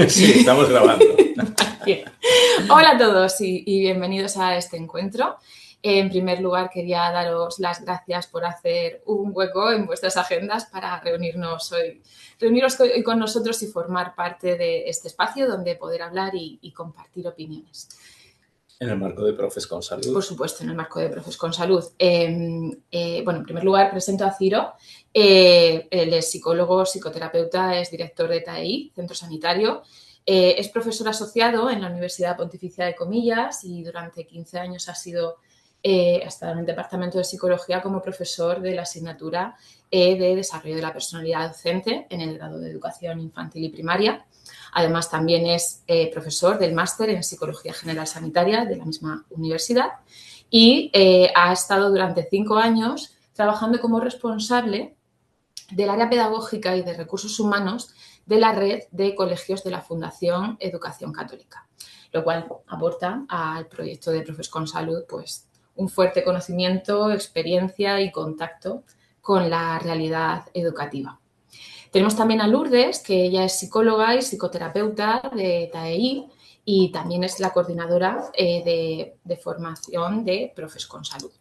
Sí, estamos grabando. Bien. Hola a todos y bienvenidos a este encuentro. En primer lugar, quería daros las gracias por hacer un hueco en vuestras agendas para reuniros hoy con nosotros y formar parte de este espacio donde poder hablar y compartir opiniones. En el marco de Profes con Salud. Por supuesto, en el marco de Profes con Salud. Bueno, en primer lugar, presento a Ciro. Él es psicólogo, psicoterapeuta, es director de TAEI, Centro Sanitario. Es profesor asociado en la Universidad Pontificia de Comillas y durante 15 años ha estado en el Departamento de Psicología como profesor de la asignatura de Desarrollo de la Personalidad Docente en el grado de Educación Infantil y Primaria. Además, también es profesor del máster en Psicología General Sanitaria de la misma universidad y ha estado durante 5 años trabajando como responsable del área pedagógica y de recursos humanos de la red de colegios de la Fundación Educación Católica, lo cual aporta al proyecto de Profes con Salud pues, un fuerte conocimiento, experiencia y contacto con la realidad educativa. Tenemos también a Lourdes, que ella es psicóloga y psicoterapeuta de TAEI y también es la coordinadora de formación de Profes con Salud.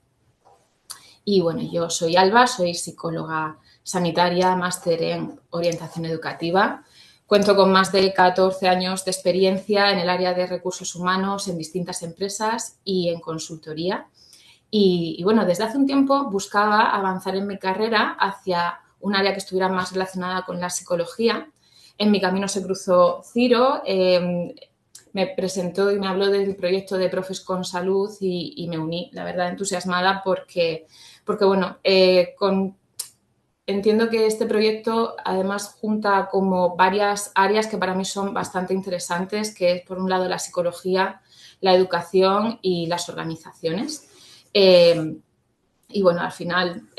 Y bueno, yo soy Alba, soy psicóloga sanitaria, máster en orientación educativa. Cuento con más de 14 años de experiencia en el área de recursos humanos en distintas empresas y en consultoría. Y bueno, desde hace un tiempo buscaba avanzar en mi carrera hacia un área que estuviera más relacionada con la psicología. En mi camino se cruzó Ciro, me presentó y me habló del proyecto de Profes con Salud y me uní, la verdad, entusiasmada porque bueno, entiendo que este proyecto además junta como varias áreas que para mí son bastante interesantes, que es por un lado la psicología, la educación y las organizaciones. Y bueno, al final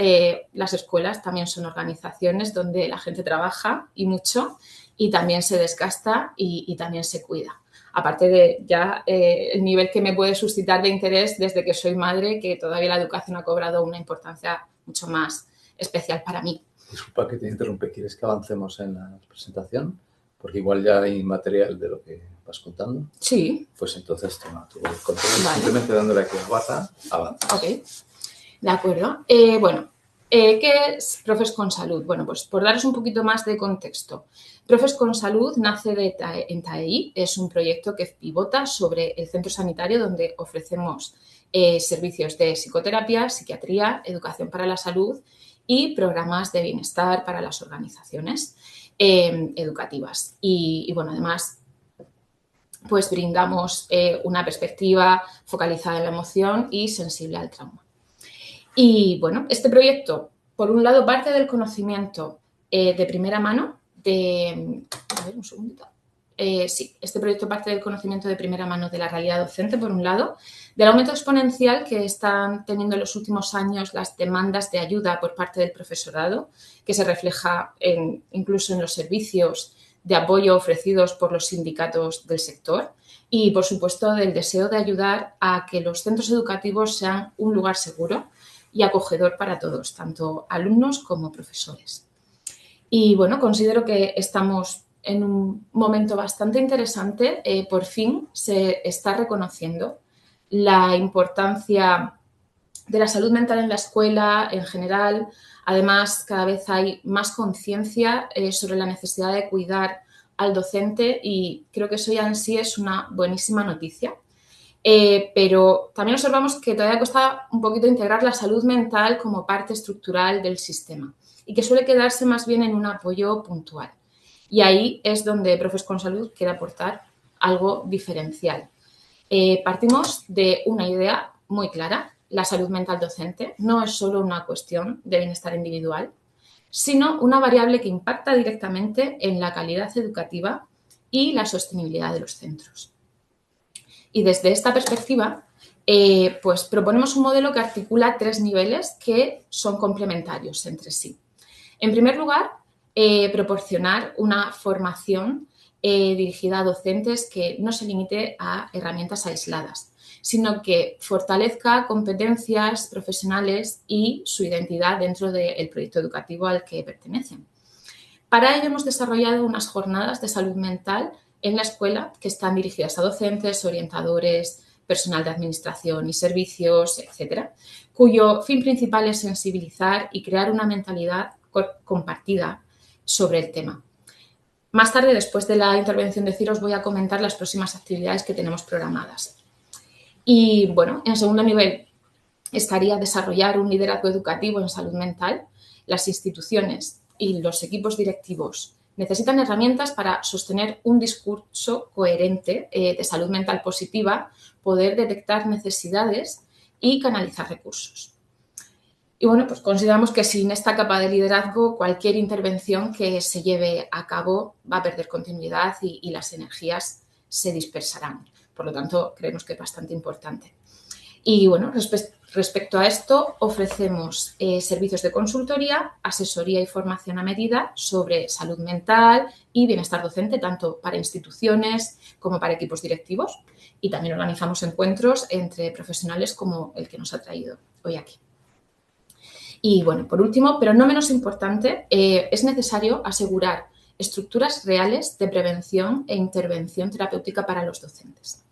las escuelas también son organizaciones donde la gente trabaja y mucho y también se desgasta y también se cuida. Aparte de ya el nivel que me puede suscitar de interés desde que soy madre, que todavía la educación ha cobrado una importancia mucho más especial para mí. Disculpa que te interrumpe, ¿quieres que avancemos en la presentación? Porque igual ya hay material de lo que vas contando. Sí. Pues entonces toma tu control, Vale. Simplemente dándole aquí a barra, avanza. Ok, de acuerdo. ¿Qué es Profes con Salud? Bueno, pues por daros un poquito más de contexto. Profes con Salud nace en TAEI, es un proyecto que pivota sobre el centro sanitario donde ofrecemos servicios de psicoterapia, psiquiatría, educación para la salud y programas de bienestar para las organizaciones educativas. Y bueno, además pues brindamos una perspectiva focalizada en la emoción y sensible al trauma. Y bueno, este proyecto, por un lado, parte del conocimiento de primera mano a ver, un segundito. Sí, este proyecto parte del conocimiento de primera mano de la realidad docente, por un lado, del aumento exponencial que están teniendo en los últimos años las demandas de ayuda por parte del profesorado, que se refleja incluso en los servicios de apoyo ofrecidos por los sindicatos del sector y, por supuesto, del deseo de ayudar a que los centros educativos sean un lugar seguro y acogedor para todos, tanto alumnos como profesores. Y bueno, considero que estamos en un momento bastante interesante. Por fin se está reconociendo la importancia de la salud mental en la escuela en general. Además, cada vez hay más conciencia sobre la necesidad de cuidar al docente y creo que eso ya en sí es una buenísima noticia. Pero también observamos que todavía cuesta un poquito integrar la salud mental como parte estructural del sistema y que suele quedarse más bien en un apoyo puntual. Y ahí es donde Profes con Salud quiere aportar algo diferencial. Partimos de una idea muy clara. La salud mental docente no es solo una cuestión de bienestar individual, sino una variable que impacta directamente en la calidad educativa y la sostenibilidad de los centros. Y desde esta perspectiva, pues proponemos un modelo que articula 3 niveles que son complementarios entre sí. En primer lugar, proporcionar una formación dirigida a docentes que no se limite a herramientas aisladas, sino que fortalezca competencias profesionales y su identidad dentro del proyecto educativo al que pertenecen. Para ello hemos desarrollado unas jornadas de salud mental en la escuela que están dirigidas a docentes, orientadores, personal de administración y servicios, etcétera, cuyo fin principal es sensibilizar y crear una mentalidad compartida sobre el tema. Más tarde, después de la intervención de Ciro, os voy a comentar las próximas actividades que tenemos programadas. Y, bueno, en segundo nivel estaría desarrollar un liderazgo educativo en salud mental. Las instituciones y los equipos directivos necesitan herramientas para sostener un discurso coherente de salud mental positiva, poder detectar necesidades y canalizar recursos. Y bueno, pues consideramos que sin esta capa de liderazgo, cualquier intervención que se lleve a cabo va a perder continuidad y las energías se dispersarán. Por lo tanto, creemos que es bastante importante. Y bueno, respecto a esto, ofrecemos servicios de consultoría, asesoría y formación a medida sobre salud mental y bienestar docente, tanto para instituciones como para equipos directivos. Y también organizamos encuentros entre profesionales como el que nos ha traído hoy aquí. Y bueno, por último, pero no menos importante, es necesario asegurar estructuras reales de prevención e intervención terapéutica para los docentes.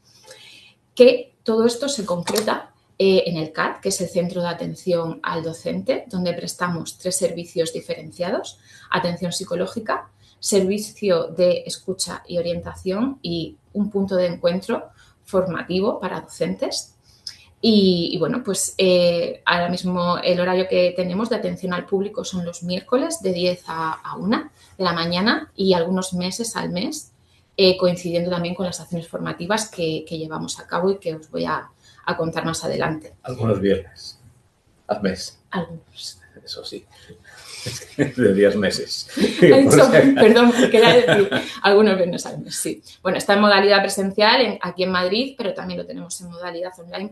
Que todo esto se concreta en el CAD, que es el Centro de Atención al Docente, donde prestamos 3 servicios diferenciados: atención psicológica, servicio de escucha y orientación y un punto de encuentro formativo para docentes. Y bueno, pues ahora mismo el horario que tenemos de atención al público son los miércoles de 10 a 1 de la mañana y algunos meses al mes, coincidiendo también con las acciones formativas que llevamos a cabo y que os voy a contar más adelante. Algunos viernes al mes. Algunos. Eso sí. De 10 meses. Perdón, quería decir algunos viernes al mes, sí. Bueno, está en modalidad presencial aquí en Madrid, pero también lo tenemos en modalidad online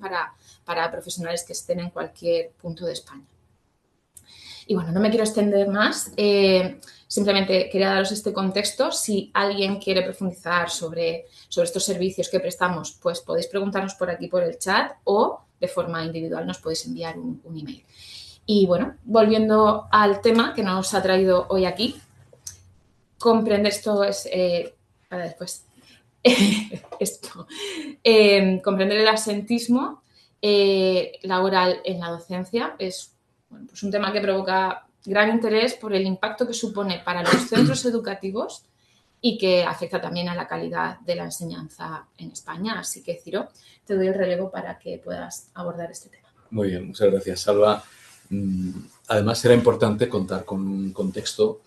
para profesionales que estén en cualquier punto de España. Y bueno, no me quiero extender más, simplemente quería daros este contexto. Si alguien quiere profundizar sobre estos servicios que prestamos, pues podéis preguntarnos por aquí por el chat o de forma individual nos podéis enviar un email. Y bueno, volviendo al tema que nos ha traído hoy aquí, comprender esto es para después. Comprender el absentismo laboral en la docencia es pues un tema que provoca gran interés por el impacto que supone para los centros educativos y que afecta también a la calidad de la enseñanza en España. Así que, Ciro, te doy el relevo para que puedas abordar este tema. Muy bien, muchas gracias, Salva. Además, será importante contar con un contexto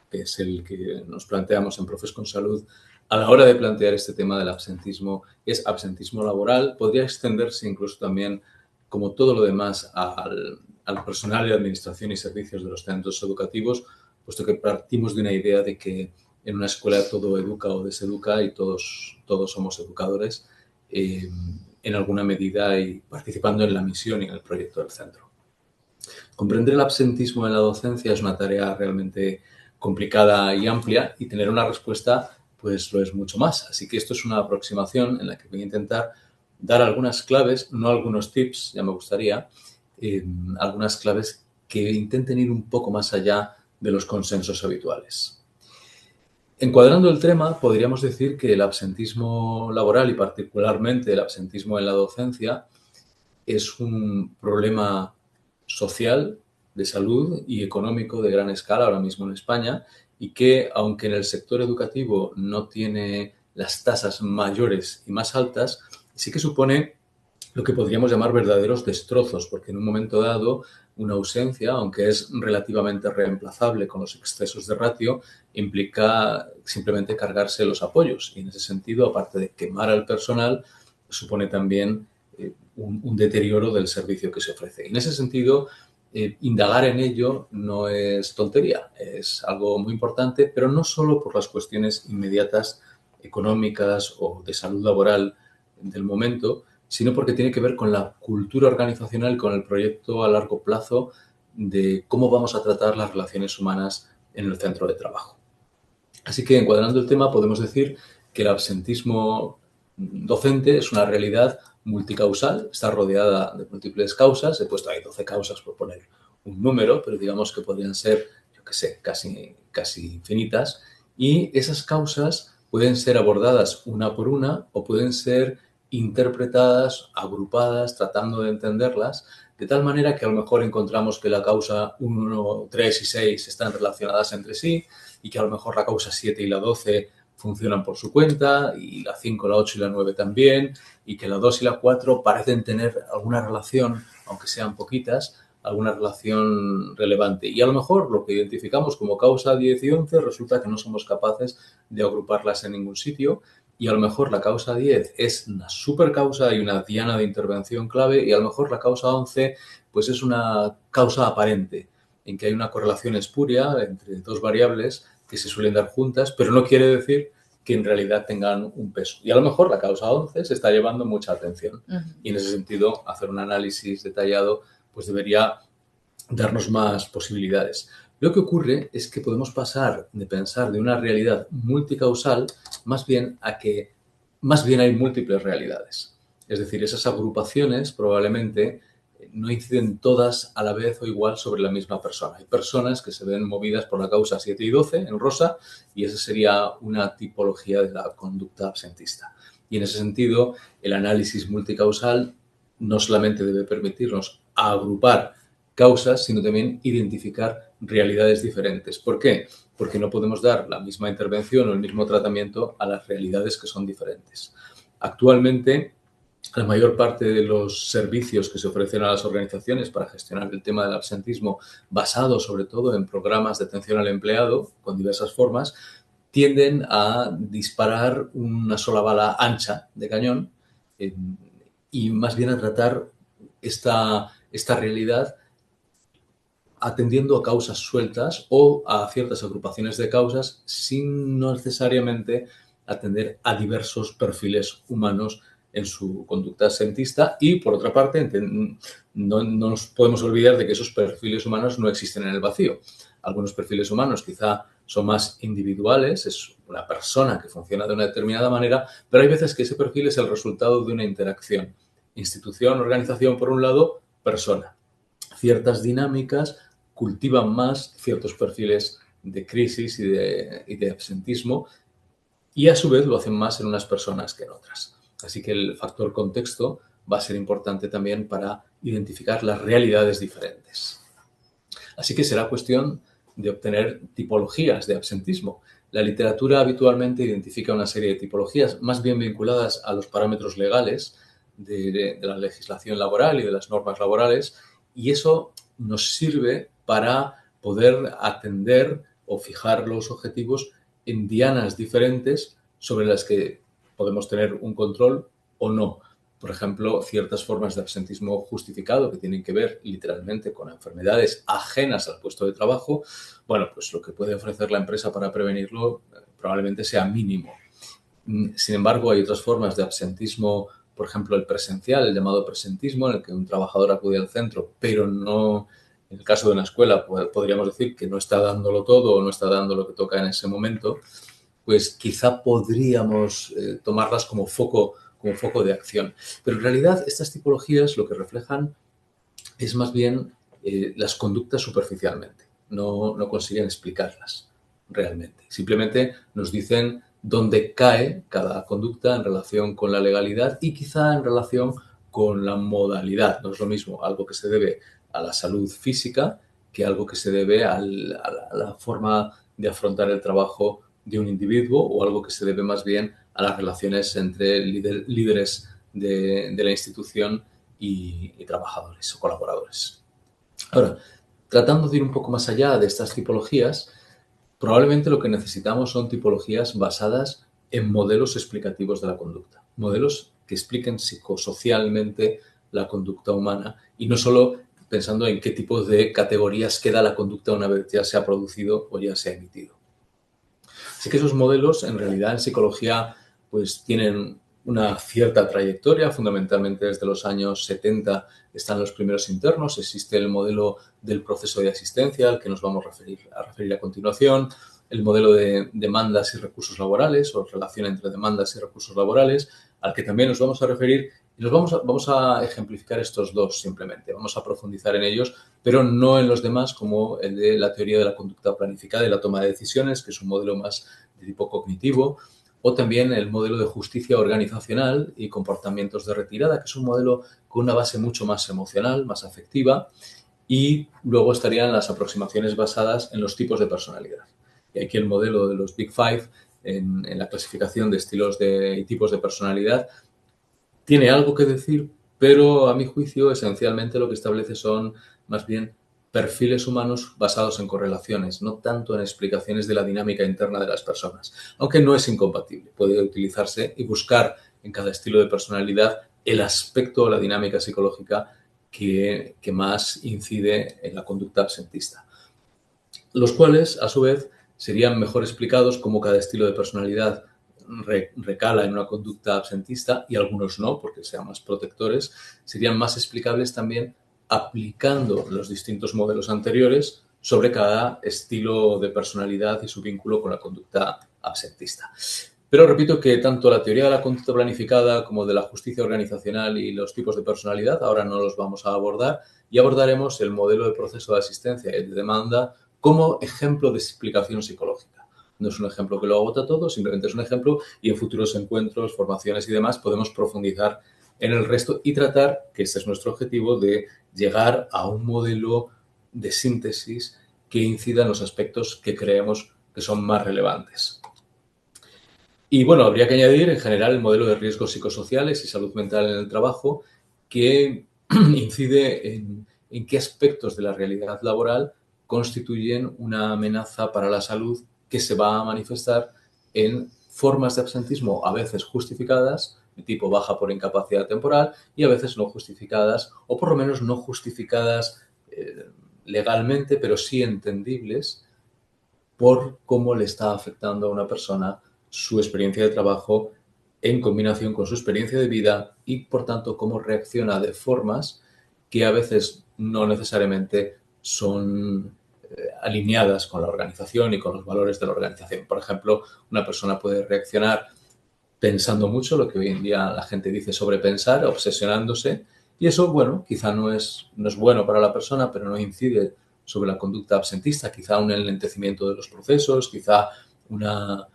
que es el que nos planteamos en Profes con Salud a la hora de plantear este tema del absentismo. Es absentismo laboral, podría extenderse incluso también, como todo lo demás, al personal de administración y servicios de los centros educativos, puesto que partimos de una idea de que en una escuela todo educa o deseduca y todos somos educadores en alguna medida y participando en la misión y en el proyecto del centro. Comprender el absentismo en la docencia es una tarea realmente complicada y amplia y tener una respuesta pues lo es mucho más. Así que esto es una aproximación en la que voy a intentar dar algunas claves, no algunos tips, ya me gustaría, algunas claves que intenten ir un poco más allá de los consensos habituales. Encuadrando el tema, podríamos decir que el absentismo laboral y particularmente el absentismo en la docencia es un problema social, de salud y económico de gran escala ahora mismo en España y que, aunque en el sector educativo no tiene las tasas mayores y más altas, sí que supone lo que podríamos llamar verdaderos destrozos, porque en un momento dado una ausencia, aunque es relativamente reemplazable con los excesos de ratio, implica simplemente cargarse los apoyos y en ese sentido, aparte de quemar al personal, supone también un deterioro del servicio que se ofrece. Y en ese sentido, indagar en ello no es tontería, es algo muy importante, pero no solo por las cuestiones inmediatas económicas o de salud laboral del momento, sino porque tiene que ver con la cultura organizacional, con el proyecto a largo plazo de cómo vamos a tratar las relaciones humanas en el centro de trabajo. Así que, encuadrando el tema, podemos decir que el absentismo docente es una realidad multicausal, está rodeada de múltiples causas. He puesto ahí 12 causas por poner un número, pero digamos que podrían ser, yo qué sé, casi infinitas. Y esas causas pueden ser abordadas una por una o pueden ser interpretadas, agrupadas, tratando de entenderlas, de tal manera que a lo mejor encontramos que la causa 1, 3 y 6 están relacionadas entre sí y que a lo mejor la causa 7 y la 12 funcionan por su cuenta y la 5, la 8 y la 9 también, y que la 2 y la 4 parecen tener alguna relación, aunque sean poquitas, alguna relación relevante. Y a lo mejor lo que identificamos como causa 10 y 11 resulta que no somos capaces de agruparlas en ningún sitio y a lo mejor la causa 10 es una supercausa y una diana de intervención clave y a lo mejor la causa 11 pues es una causa aparente en que hay una correlación espuria entre dos variables que se suelen dar juntas, pero no quiere decir que en realidad tengan un peso. Y a lo mejor la causa 11 se está llevando mucha atención. Y en ese sentido, hacer un análisis detallado pues debería darnos más posibilidades. Lo que ocurre es que podemos pasar de pensar de una realidad multicausal más bien a que más bien hay múltiples realidades. Es decir, esas agrupaciones probablemente no inciden todas a la vez o igual sobre la misma persona. Hay personas que se ven movidas por la causa 7 y 12 en rosa y esa sería una tipología de la conducta absentista. Y en ese sentido, el análisis multicausal no solamente debe permitirnos agrupar causas, sino también identificar realidades diferentes. ¿Por qué? Porque no podemos dar la misma intervención o el mismo tratamiento a las realidades que son diferentes. Actualmente, la mayor parte de los servicios que se ofrecen a las organizaciones para gestionar el tema del absentismo, basados sobre todo en programas de atención al empleado con diversas formas, tienden a disparar una sola bala ancha de cañón y más bien a tratar esta realidad atendiendo a causas sueltas o a ciertas agrupaciones de causas sin necesariamente atender a diversos perfiles humanos en su conducta absentista y, por otra parte, no nos podemos olvidar de que esos perfiles humanos no existen en el vacío. Algunos perfiles humanos quizá son más individuales, es una persona que funciona de una determinada manera, pero hay veces que ese perfil es el resultado de una interacción. Institución, organización por un lado, persona. Ciertas dinámicas cultivan más ciertos perfiles de crisis y de absentismo y a su vez lo hacen más en unas personas que en otras. Así que el factor contexto va a ser importante también para identificar las realidades diferentes. Así que será cuestión de obtener tipologías de absentismo. La literatura habitualmente identifica una serie de tipologías más bien vinculadas a los parámetros legales de la legislación laboral y de las normas laborales y eso nos sirve para poder atender o fijar los objetivos en dianas diferentes sobre las que podemos tener un control o no. Por ejemplo, ciertas formas de absentismo justificado que tienen que ver literalmente con enfermedades ajenas al puesto de trabajo, bueno, pues lo que puede ofrecer la empresa para prevenirlo probablemente sea mínimo. Sin embargo, hay otras formas de absentismo, por ejemplo, el presencial, el llamado presentismo, en el que un trabajador acude al centro, pero no, en el caso de una escuela, podríamos decir que no está dándolo todo o no está dando lo que toca en ese momento, pues quizá podríamos tomarlas como foco de acción. Pero en realidad estas tipologías lo que reflejan es más bien las conductas superficialmente. No consiguen explicarlas realmente. Simplemente nos dicen dónde cae cada conducta en relación con la legalidad y quizá en relación con la modalidad. No es lo mismo algo que se debe a la salud física que algo que se debe a la forma de afrontar el trabajo de un individuo o algo que se debe más bien a las relaciones entre líderes de la institución y trabajadores o colaboradores. Ahora, tratando de ir un poco más allá de estas tipologías, probablemente lo que necesitamos son tipologías basadas en modelos explicativos de la conducta, modelos que expliquen psicosocialmente la conducta humana y no solo pensando en qué tipo de categorías queda la conducta una vez ya se ha producido o ya se ha emitido. Así que esos modelos en realidad en psicología pues tienen una cierta trayectoria, fundamentalmente desde los años 70 están los primeros internos, existe el modelo del proceso de asistencia al que nos vamos a referir a continuación, el modelo de demandas y recursos laborales o relación entre demandas y recursos laborales al que también nos vamos a referir y vamos a ejemplificar estos dos simplemente, vamos a profundizar en ellos, pero no en los demás como el de la teoría de la conducta planificada y la toma de decisiones, que es un modelo más de tipo cognitivo, o también el modelo de justicia organizacional y comportamientos de retirada, que es un modelo con una base mucho más emocional, más afectiva, y luego estarían las aproximaciones basadas en los tipos de personalidad. Y aquí el modelo de los Big Five en la clasificación de estilos y tipos de personalidad tiene algo que decir, pero a mi juicio esencialmente lo que establece son más bien perfiles humanos basados en correlaciones, no tanto en explicaciones de la dinámica interna de las personas, aunque no es incompatible. Puede utilizarse y buscar en cada estilo de personalidad el aspecto o la dinámica psicológica que más incide en la conducta absentista, los cuales, a su vez, serían mejor explicados como cada estilo de personalidad recala en una conducta absentista y algunos no, porque sean más protectores, serían más explicables también aplicando los distintos modelos anteriores sobre cada estilo de personalidad y su vínculo con la conducta absentista. Pero repito que tanto la teoría de la conducta planificada como de la justicia organizacional y los tipos de personalidad ahora no los vamos a abordar y abordaremos el modelo de proceso de asistencia y de demanda como ejemplo de explicación psicológica. No es un ejemplo que lo agota todo, simplemente es un ejemplo y en futuros encuentros, formaciones y demás podemos profundizar en el resto y tratar, que este es nuestro objetivo, de llegar a un modelo de síntesis que incida en los aspectos que creemos que son más relevantes. Y bueno, habría que añadir en general el modelo de riesgos psicosociales y salud mental en el trabajo que incide en qué aspectos de la realidad laboral constituyen una amenaza para la salud que se va a manifestar en formas de absentismo a veces justificadas, de tipo baja por incapacidad temporal, y a veces no justificadas, o por lo menos no justificadas legalmente, pero sí entendibles por cómo le está afectando a una persona su experiencia de trabajo en combinación con su experiencia de vida y, por tanto, cómo reacciona de formas que a veces no necesariamente son alineadas con la organización y con los valores de la organización. Por ejemplo, una persona puede reaccionar pensando mucho, lo que hoy en día la gente dice sobrepensar, obsesionándose, y eso, bueno, quizá no es bueno para la persona, pero no incide sobre la conducta absentista, quizá un enlentecimiento de los procesos, quizá una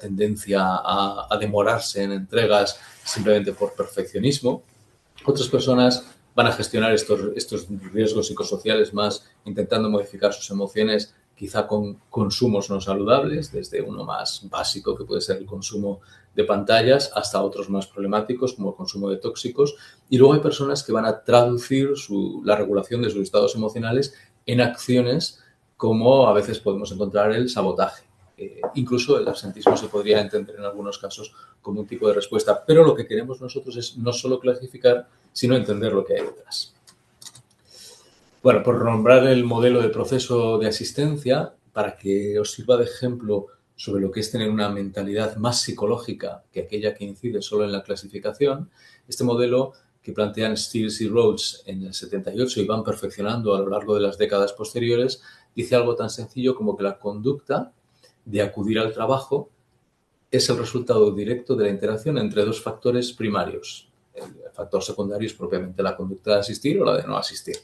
tendencia a demorarse en entregas simplemente por perfeccionismo. Otras personas van a gestionar estos riesgos psicosociales más intentando modificar sus emociones, quizá con consumos no saludables, desde uno más básico, que puede ser el consumo de pantallas, hasta otros más problemáticos, como el consumo de tóxicos. Y luego hay personas que van a traducir la regulación de sus estados emocionales en acciones como a veces podemos encontrar el sabotaje. Incluso el absentismo se podría entender en algunos casos como un tipo de respuesta, pero lo que queremos nosotros es no solo clasificar, sino entender lo que hay detrás. Bueno, por nombrar el modelo de proceso de asistencia, para que os sirva de ejemplo sobre lo que es tener una mentalidad más psicológica que aquella que incide solo en la clasificación, este modelo que plantean Stiles y Rhodes en el 78 y van perfeccionando a lo largo de las décadas posteriores, dice algo tan sencillo como que la conducta de acudir al trabajo es el resultado directo de la interacción entre dos factores primarios. El factor secundario es propiamente la conducta de asistir o la de no asistir.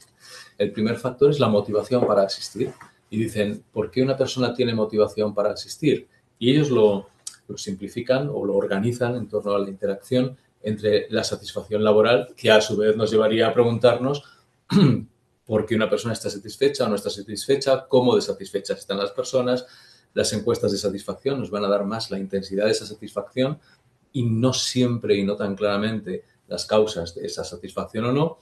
El primer factor es la motivación para asistir. Y dicen, ¿por qué una persona tiene motivación para asistir? Y ellos lo simplifican o lo organizan en torno a la interacción entre la satisfacción laboral, que a su vez nos llevaría a preguntarnos por qué una persona está satisfecha o no está satisfecha, cómo de satisfechas están las personas. Las encuestas de satisfacción nos van a dar más la intensidad de esa satisfacción y no siempre y no tan claramente las causas de esa satisfacción o no.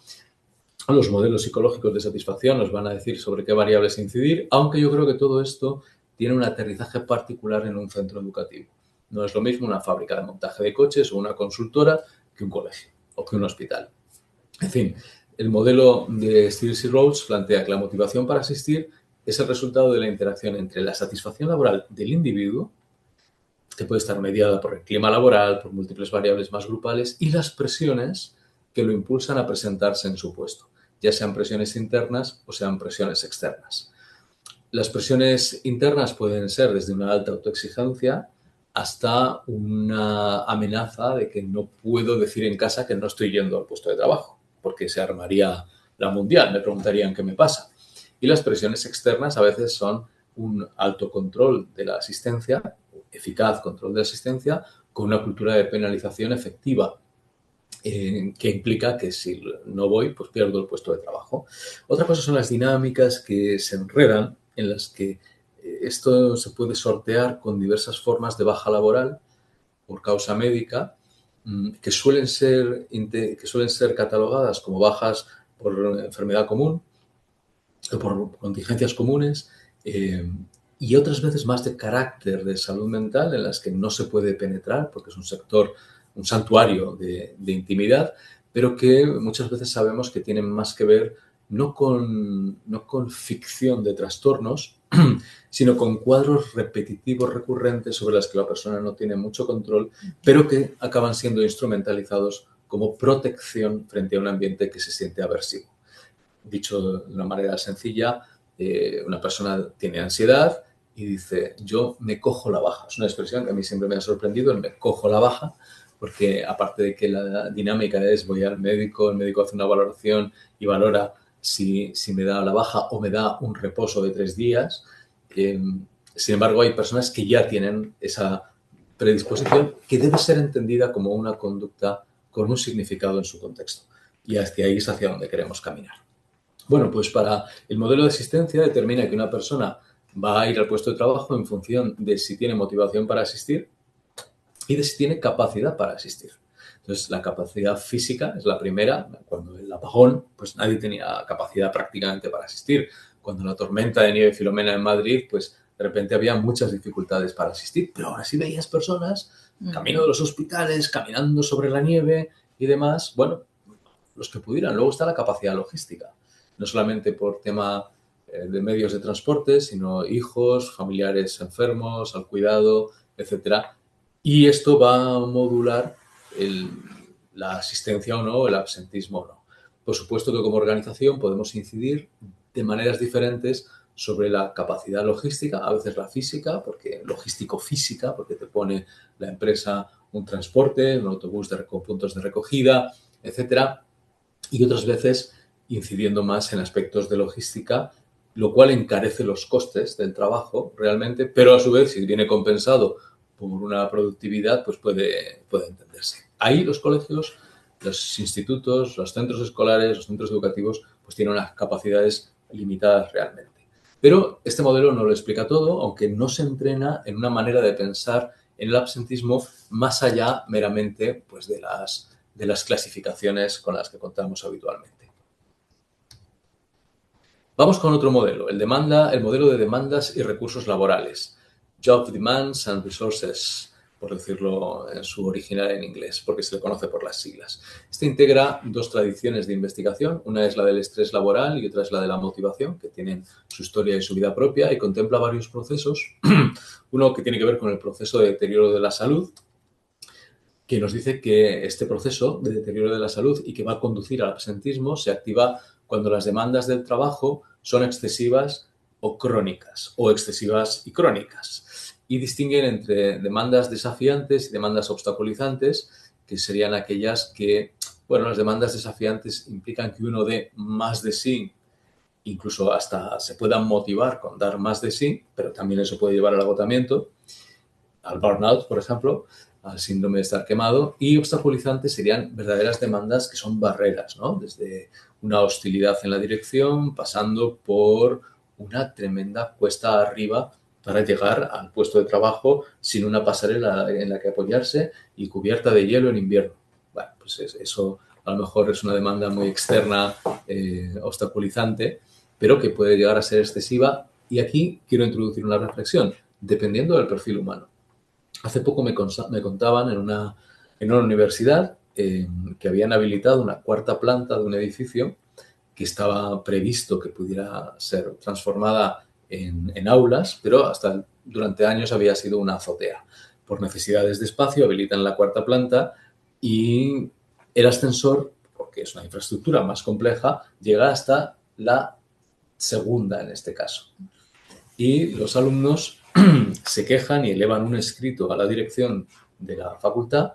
Los modelos psicológicos de satisfacción nos van a decir sobre qué variables incidir, aunque yo creo que todo esto tiene un aterrizaje particular en un centro educativo. No es lo mismo una fábrica de montaje de coches o una consultora que un colegio o que un hospital. En fin, el modelo de Stiles y Rhodes plantea que la motivación para asistir es el resultado de la interacción entre la satisfacción laboral del individuo, que puede estar mediada por el clima laboral, por múltiples variables más grupales, y las presiones que lo impulsan a presentarse en su puesto, ya sean presiones internas o sean presiones externas. Las presiones internas pueden ser desde una alta autoexigencia hasta una amenaza de que no puedo decir en casa que no estoy yendo al puesto de trabajo, porque se armaría la mundial, me preguntarían qué me pasa. Y las presiones externas a veces son un alto control de la asistencia, eficaz control de asistencia con una cultura de penalización efectiva, que implica que si no voy, pues pierdo el puesto de trabajo. Otra cosa son las dinámicas que se enredan, en las que esto se puede sortear con diversas formas de baja laboral por causa médica, que suelen ser catalogadas como bajas por enfermedad común o por contingencias comunes, y otras veces más de carácter de salud mental, en las que no se puede penetrar porque es un sector, un santuario de intimidad, pero que muchas veces sabemos que tienen más que ver no con ficción de trastornos, sino con cuadros repetitivos recurrentes sobre los que la persona no tiene mucho control, pero que acaban siendo instrumentalizados como protección frente a un ambiente que se siente aversivo. Dicho de una manera sencilla, una persona tiene ansiedad y dice, yo me cojo la baja. Es una expresión que a mí siempre me ha sorprendido, el me cojo la baja, porque aparte de que la dinámica es voy al médico, el médico hace una valoración y valora si me da la baja o me da un reposo de 3 días. Sin embargo, hay personas que ya tienen esa predisposición que debe ser entendida como una conducta con un significado en su contexto. Y hacia ahí es hacia donde queremos caminar. Bueno, pues para el modelo de asistencia determina que una persona va a ir al puesto de trabajo en función de si tiene motivación para asistir y de si tiene capacidad para asistir. Entonces, la capacidad física es la primera. Cuando el apagón, pues nadie tenía capacidad prácticamente para asistir. Cuando la tormenta de nieve Filomena en Madrid, pues de repente había muchas dificultades para asistir, pero ahora sí veías personas camino de los hospitales, caminando sobre la nieve y demás. Bueno, los que pudieran. Luego está la capacidad logística, no solamente por tema de medios de transporte, sino hijos, familiares enfermos, al cuidado, etcétera. Y esto va a modular la asistencia o no, el absentismo o no. Por supuesto que como organización podemos incidir de maneras diferentes sobre la capacidad logística, a veces la física, porque logístico-física, porque te pone la empresa un transporte, un autobús con puntos de recogida, etcétera, y otras veces incidiendo más en aspectos de logística, lo cual encarece los costes del trabajo realmente, pero a su vez, si viene compensado por una productividad, pues puede entenderse. Ahí los colegios, los institutos, los centros escolares, los centros educativos, pues tienen unas capacidades limitadas realmente. Pero este modelo no lo explica todo, aunque no se entrena en una manera de pensar en el absentismo más allá meramente pues, de las clasificaciones con las que contamos habitualmente. Vamos con otro modelo, el modelo de demandas y recursos laborales. Job Demands and Resources, por decirlo en su original en inglés, porque se le conoce por las siglas. Este integra dos tradiciones de investigación, una es la del estrés laboral y otra es la de la motivación, que tienen su historia y su vida propia, y contempla varios procesos. Uno que tiene que ver con el proceso de deterioro de la salud, que nos dice que este proceso de deterioro de la salud y que va a conducir al absentismo se activa cuando las demandas del trabajo son excesivas o crónicas, o excesivas y crónicas. Y distinguen entre demandas desafiantes y demandas obstaculizantes, que serían aquellas que, bueno, las demandas desafiantes implican que uno dé más de sí, incluso hasta se puedan motivar con dar más de sí, pero también eso puede llevar al agotamiento, al burnout, por ejemplo, al síndrome de estar quemado, y obstaculizantes serían verdaderas demandas que son barreras, ¿no? Desde una hostilidad en la dirección, pasando por una tremenda cuesta arriba para llegar al puesto de trabajo sin una pasarela en la que apoyarse y cubierta de hielo en invierno. Bueno, pues eso a lo mejor es una demanda muy externa, obstaculizante, pero que puede llegar a ser excesiva. Y aquí quiero introducir una reflexión, dependiendo del perfil humano. Hace poco me contaban en una universidad que habían habilitado una cuarta planta de un edificio que estaba previsto que pudiera ser transformada en aulas, pero hasta durante años había sido una azotea. Por necesidades de espacio habilitan la cuarta planta y el ascensor, porque es una infraestructura más compleja, llega hasta la segunda en este caso. Y los alumnos se quejan y elevan un escrito a la dirección de la facultad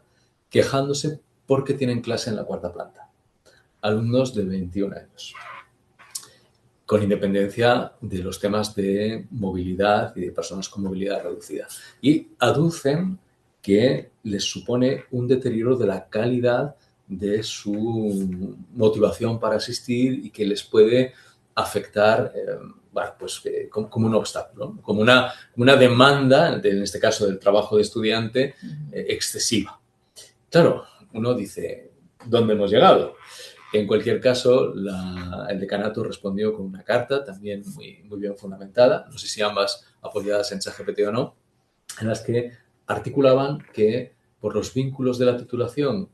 quejándose porque tienen clase en la cuarta planta. Alumnos de 21 años. con independencia de los temas de movilidad y de personas con movilidad reducida. Y aducen que les supone un deterioro de la calidad de su motivación para asistir y que les puede afectar como un obstáculo, ¿no? Como una demanda, en este caso del trabajo de estudiante, excesiva. Claro, uno dice, ¿dónde hemos llegado? En cualquier caso, el decanato respondió con una carta también muy bien fundamentada, no sé si ambas apoyadas en ChatGPT o no, en las que articulaban que por los vínculos de la titulación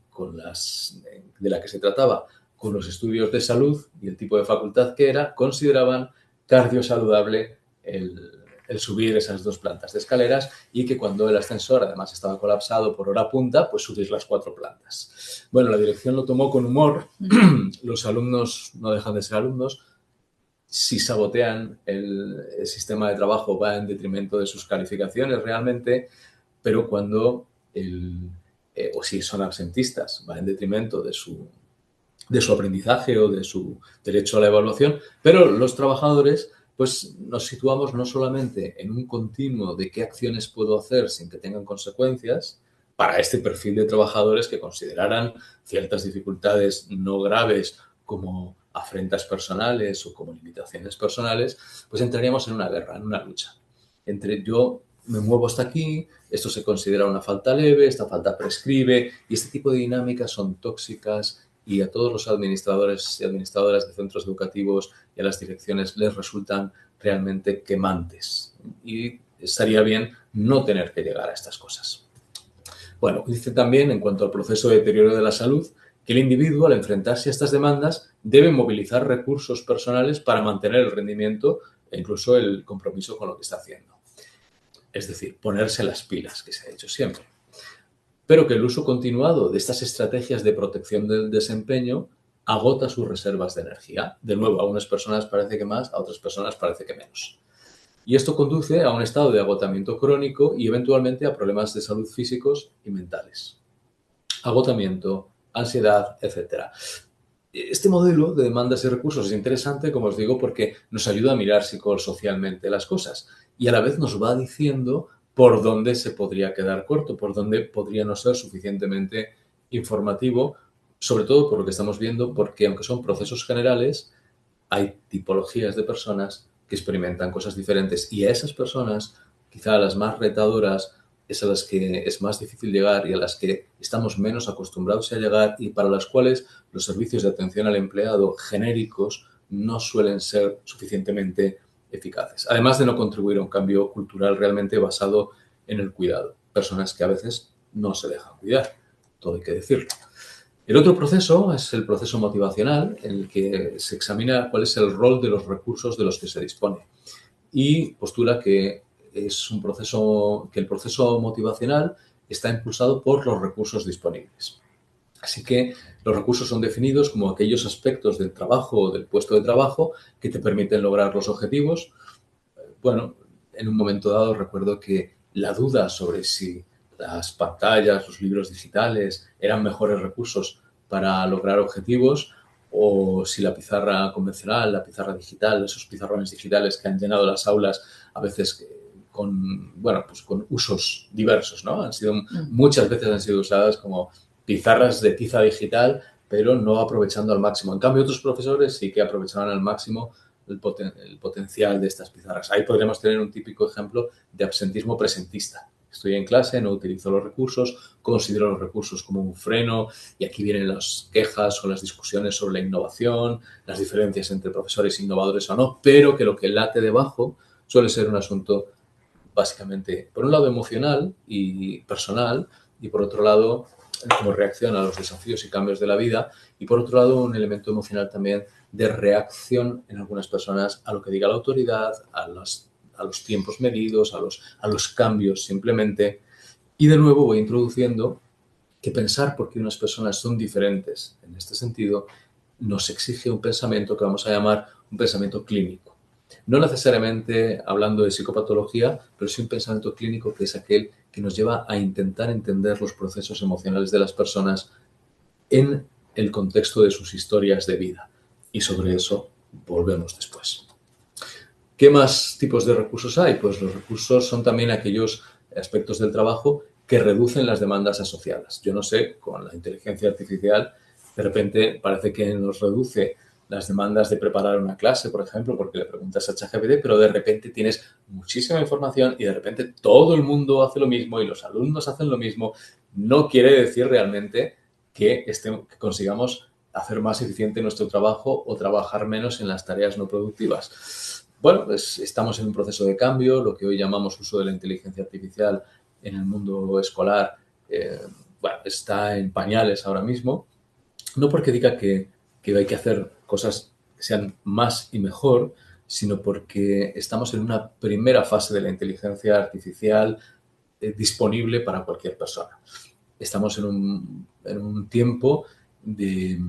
de la que se trataba con los estudios de salud y el tipo de facultad que era, consideraban cardiosaludable el subir esas 2 plantas de escaleras y que cuando el ascensor además estaba colapsado por hora punta, pues subir las 4 plantas. Bueno, la dirección lo tomó con humor, los alumnos no dejan de ser alumnos, si sabotean el sistema de trabajo va en detrimento de sus calificaciones realmente, pero cuando o si son absentistas va en detrimento de su aprendizaje o de su derecho a la evaluación, pero los trabajadores pues nos situamos no solamente en un continuo de qué acciones puedo hacer sin que tengan consecuencias para este perfil de trabajadores que consideraran ciertas dificultades no graves como afrentas personales o como limitaciones personales, pues entraríamos en una guerra, en una lucha. Entre yo me muevo hasta aquí, esto se considera una falta leve, esta falta prescribe y este tipo de dinámicas son tóxicas y a todos los administradores y administradoras de centros educativos y a las direcciones les resultan realmente quemantes. Y estaría bien no tener que llegar a estas cosas. Bueno, dice también, en cuanto al proceso de deterioro de la salud, que el individuo, al enfrentarse a estas demandas, debe movilizar recursos personales para mantener el rendimiento e incluso el compromiso con lo que está haciendo. Es decir, ponerse las pilas, que se ha hecho siempre. Pero que el uso continuado de estas estrategias de protección del desempeño agota sus reservas de energía. De nuevo, a unas personas parece que más, a otras personas parece que menos. Y esto conduce a un estado de agotamiento crónico y eventualmente a problemas de salud físicos y mentales. Agotamiento, ansiedad, etc. Este modelo de demandas y recursos es interesante, como os digo, porque nos ayuda a mirar psicosocialmente las cosas y a la vez nos va diciendo por dónde se podría quedar corto, por dónde podría no ser suficientemente informativo, sobre todo por lo que estamos viendo, porque aunque son procesos generales, hay tipologías de personas que experimentan cosas diferentes y a esas personas, quizá a las más retadoras, es a las que es más difícil llegar y a las que estamos menos acostumbrados a llegar y para las cuales los servicios de atención al empleado genéricos no suelen ser suficientemente eficaces. Además de no contribuir a un cambio cultural realmente basado en el cuidado. Personas que a veces no se dejan cuidar, todo hay que decirlo. El otro proceso es el proceso motivacional, en el que se examina cuál es el rol de los recursos de los que se dispone y postula que es un proceso, que el proceso motivacional está impulsado por los recursos disponibles. Así que los recursos son definidos como aquellos aspectos del trabajo o del puesto de trabajo que te permiten lograr los objetivos. Bueno, en un momento dado recuerdo que la duda sobre si las pantallas, los libros digitales eran mejores recursos para lograr objetivos o si la pizarra convencional, la pizarra digital, esos pizarrones digitales que han llenado las aulas a veces con usos diversos, ¿no? Muchas veces han sido usadas como pizarras de tiza digital, pero no aprovechando al máximo. En cambio, otros profesores sí que aprovechaban al máximo el potencial de estas pizarras. Ahí podríamos tener un típico ejemplo de absentismo presentista. Estoy en clase, no utilizo los recursos, considero los recursos como un freno y aquí vienen las quejas o las discusiones sobre la innovación, las diferencias entre profesores innovadores o no, pero que lo que late debajo suele ser un asunto básicamente, por un lado, emocional y personal y por otro lado, como reacción a los desafíos y cambios de la vida y por otro lado, un elemento emocional también de reacción en algunas personas a lo que diga la autoridad, a los tiempos medidos, a los cambios simplemente. Y de nuevo voy introduciendo que pensar por qué unas personas son diferentes en este sentido nos exige un pensamiento que vamos a llamar un pensamiento clínico. No necesariamente hablando de psicopatología, pero sí un pensamiento clínico que es aquel que nos lleva a intentar entender los procesos emocionales de las personas en el contexto de sus historias de vida. Y sobre eso volvemos después. ¿Qué más tipos de recursos hay? Pues los recursos son también aquellos aspectos del trabajo que reducen las demandas asociadas. Yo no sé, con la inteligencia artificial, de repente parece que nos reduce las demandas de preparar una clase, por ejemplo, porque le preguntas a ChatGPT, pero de repente tienes muchísima información y de repente todo el mundo hace lo mismo y los alumnos hacen lo mismo. No quiere decir realmente que consigamos hacer más eficiente nuestro trabajo o trabajar menos en las tareas no productivas. Bueno, pues estamos en un proceso de cambio, lo que hoy llamamos uso de la inteligencia artificial en el mundo escolar, bueno, está en pañales ahora mismo. No porque diga que hay que hacer cosas que sean más y mejor, sino porque estamos en una primera fase de la inteligencia artificial disponible para cualquier persona. Estamos en un tiempo de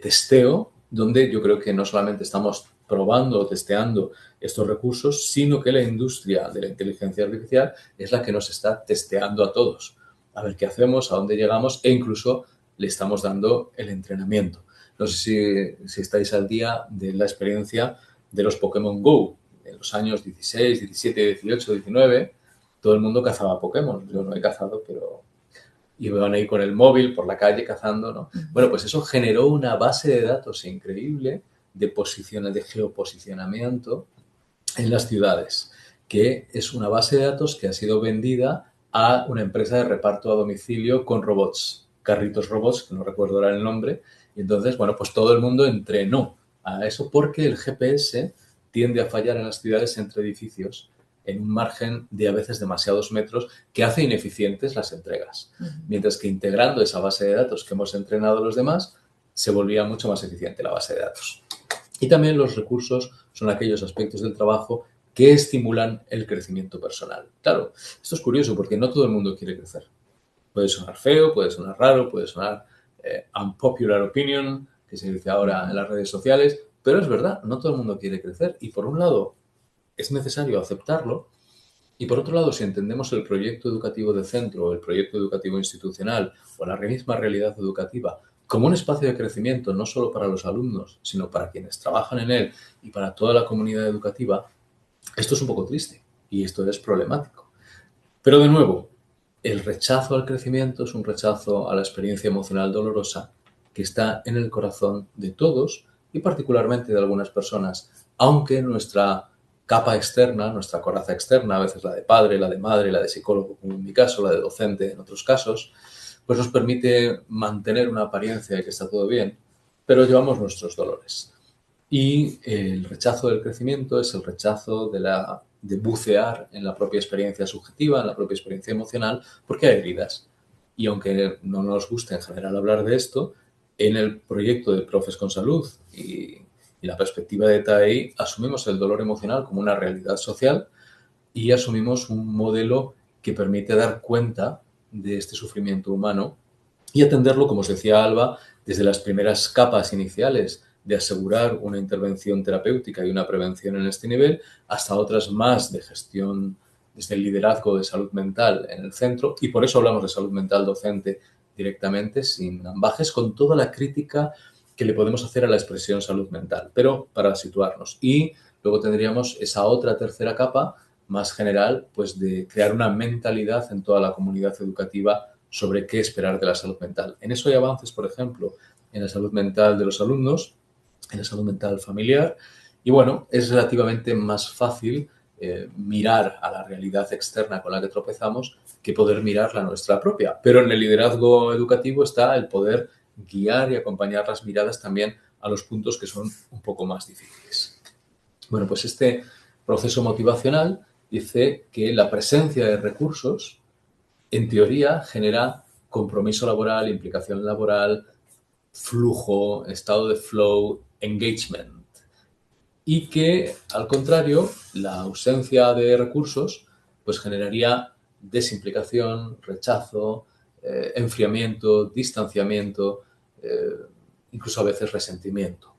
testeo donde yo creo que no solamente estamos probando o testeando estos recursos, sino que la industria de la inteligencia artificial es la que nos está testeando a todos. A ver qué hacemos, a dónde llegamos e incluso le estamos dando el entrenamiento. No sé si estáis al día de la experiencia de los Pokémon Go. En los años 16, 17, 18, 19, todo el mundo cazaba Pokémon. Yo no he cazado, pero iban ahí con el móvil por la calle cazando, ¿no? Bueno, pues eso generó una base de datos increíble de geoposicionamiento en las ciudades, que es una base de datos que ha sido vendida a una empresa de reparto a domicilio con robots, carritos robots, que no recuerdo ahora el nombre, y entonces, bueno, pues todo el mundo entrenó a eso porque el GPS tiende a fallar en las ciudades entre edificios en un margen de a veces demasiados metros que hace ineficientes las entregas. Mientras que integrando esa base de datos que hemos entrenado los demás, se volvía mucho más eficiente la base de datos. Y también los recursos son aquellos aspectos del trabajo que estimulan el crecimiento personal. Claro, esto es curioso porque no todo el mundo quiere crecer. Puede sonar feo, puede sonar raro, puede sonar unpopular opinion, que se dice ahora en las redes sociales, pero es verdad, no todo el mundo quiere crecer. Y por un lado, es necesario aceptarlo. Y por otro lado, si entendemos el proyecto educativo de centro o el proyecto educativo institucional o la misma realidad educativa como un espacio de crecimiento no solo para los alumnos, sino para quienes trabajan en él y para toda la comunidad educativa, esto es un poco triste y esto es problemático. Pero de nuevo, el rechazo al crecimiento es un rechazo a la experiencia emocional dolorosa que está en el corazón de todos y particularmente de algunas personas, aunque nuestra capa externa, nuestra coraza externa, a veces la de padre, la de madre, la de psicólogo, como en mi caso, la de docente en otros casos, pues nos permite mantener una apariencia de que está todo bien, pero llevamos nuestros dolores. Y el rechazo del crecimiento es el rechazo de bucear en la propia experiencia subjetiva, en la propia experiencia emocional, porque hay heridas. Y aunque no nos guste en general hablar de esto, en el proyecto de Profes con Salud y la perspectiva de TAEI asumimos el dolor emocional como una realidad social y asumimos un modelo que permite dar cuenta de este sufrimiento humano y atenderlo, como os decía Alba, desde las primeras capas iniciales de asegurar una intervención terapéutica y una prevención en este nivel, hasta otras más de gestión desde el liderazgo de salud mental en el centro. Y por eso hablamos de salud mental docente directamente, sin ambajes, con toda la crítica que le podemos hacer a la expresión salud mental, pero para situarnos. Y luego tendríamos esa otra tercera capa más general, pues de crear una mentalidad en toda la comunidad educativa sobre qué esperar de la salud mental. En eso hay avances, por ejemplo, en la salud mental de los alumnos, en la salud mental familiar, y bueno, es relativamente más fácil mirar a la realidad externa con la que tropezamos que poder mirar la nuestra propia. Pero en el liderazgo educativo está el poder guiar y acompañar las miradas también a los puntos que son un poco más difíciles. Bueno, pues este proceso motivacional dice que la presencia de recursos, en teoría, genera compromiso laboral, implicación laboral, flujo, estado de flow, engagement. Y que, al contrario, la ausencia de recursos pues generaría desimplicación, rechazo, enfriamiento, distanciamiento, incluso a veces resentimiento.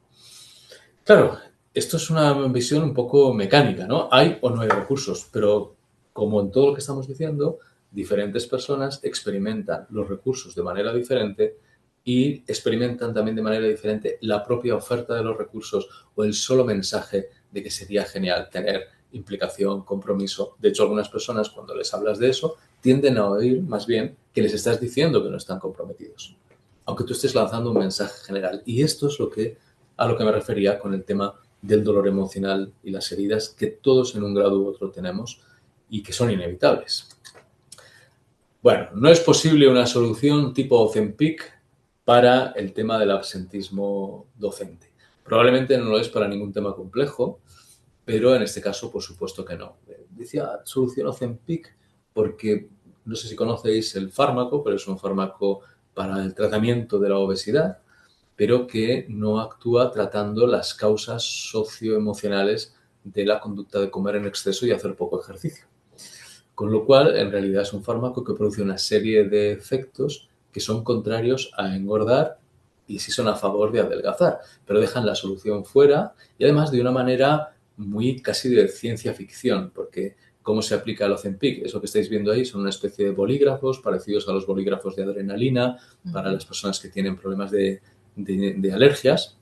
Claro, esto es una visión un poco mecánica, ¿no? Hay o no hay recursos, pero como en todo lo que estamos diciendo, diferentes personas experimentan los recursos de manera diferente y experimentan también de manera diferente la propia oferta de los recursos o el solo mensaje de que sería genial tener implicación, compromiso. De hecho, algunas personas, cuando les hablas de eso, tienden a oír más bien que les estás diciendo que no están comprometidos, aunque tú estés lanzando un mensaje general. Y esto es a lo que me refería con el tema del dolor emocional y las heridas que todos en un grado u otro tenemos y que son inevitables. Bueno, no es posible una solución tipo Ozempic para el tema del absentismo docente. Probablemente no lo es para ningún tema complejo, pero en este caso, por supuesto que no. Decía solución Ozempic porque no sé si conocéis el fármaco, pero es un fármaco para el tratamiento de la obesidad, pero que no actúa tratando las causas socioemocionales de la conducta de comer en exceso y hacer poco ejercicio. Con lo cual, en realidad es un fármaco que produce una serie de efectos que son contrarios a engordar y sí son a favor de adelgazar, pero dejan la solución fuera y además de una manera muy casi de ciencia ficción, porque ¿cómo se aplica el Ozempic? Eso que estáis viendo ahí son una especie de bolígrafos parecidos a los bolígrafos de adrenalina para las personas que tienen problemas de alergias,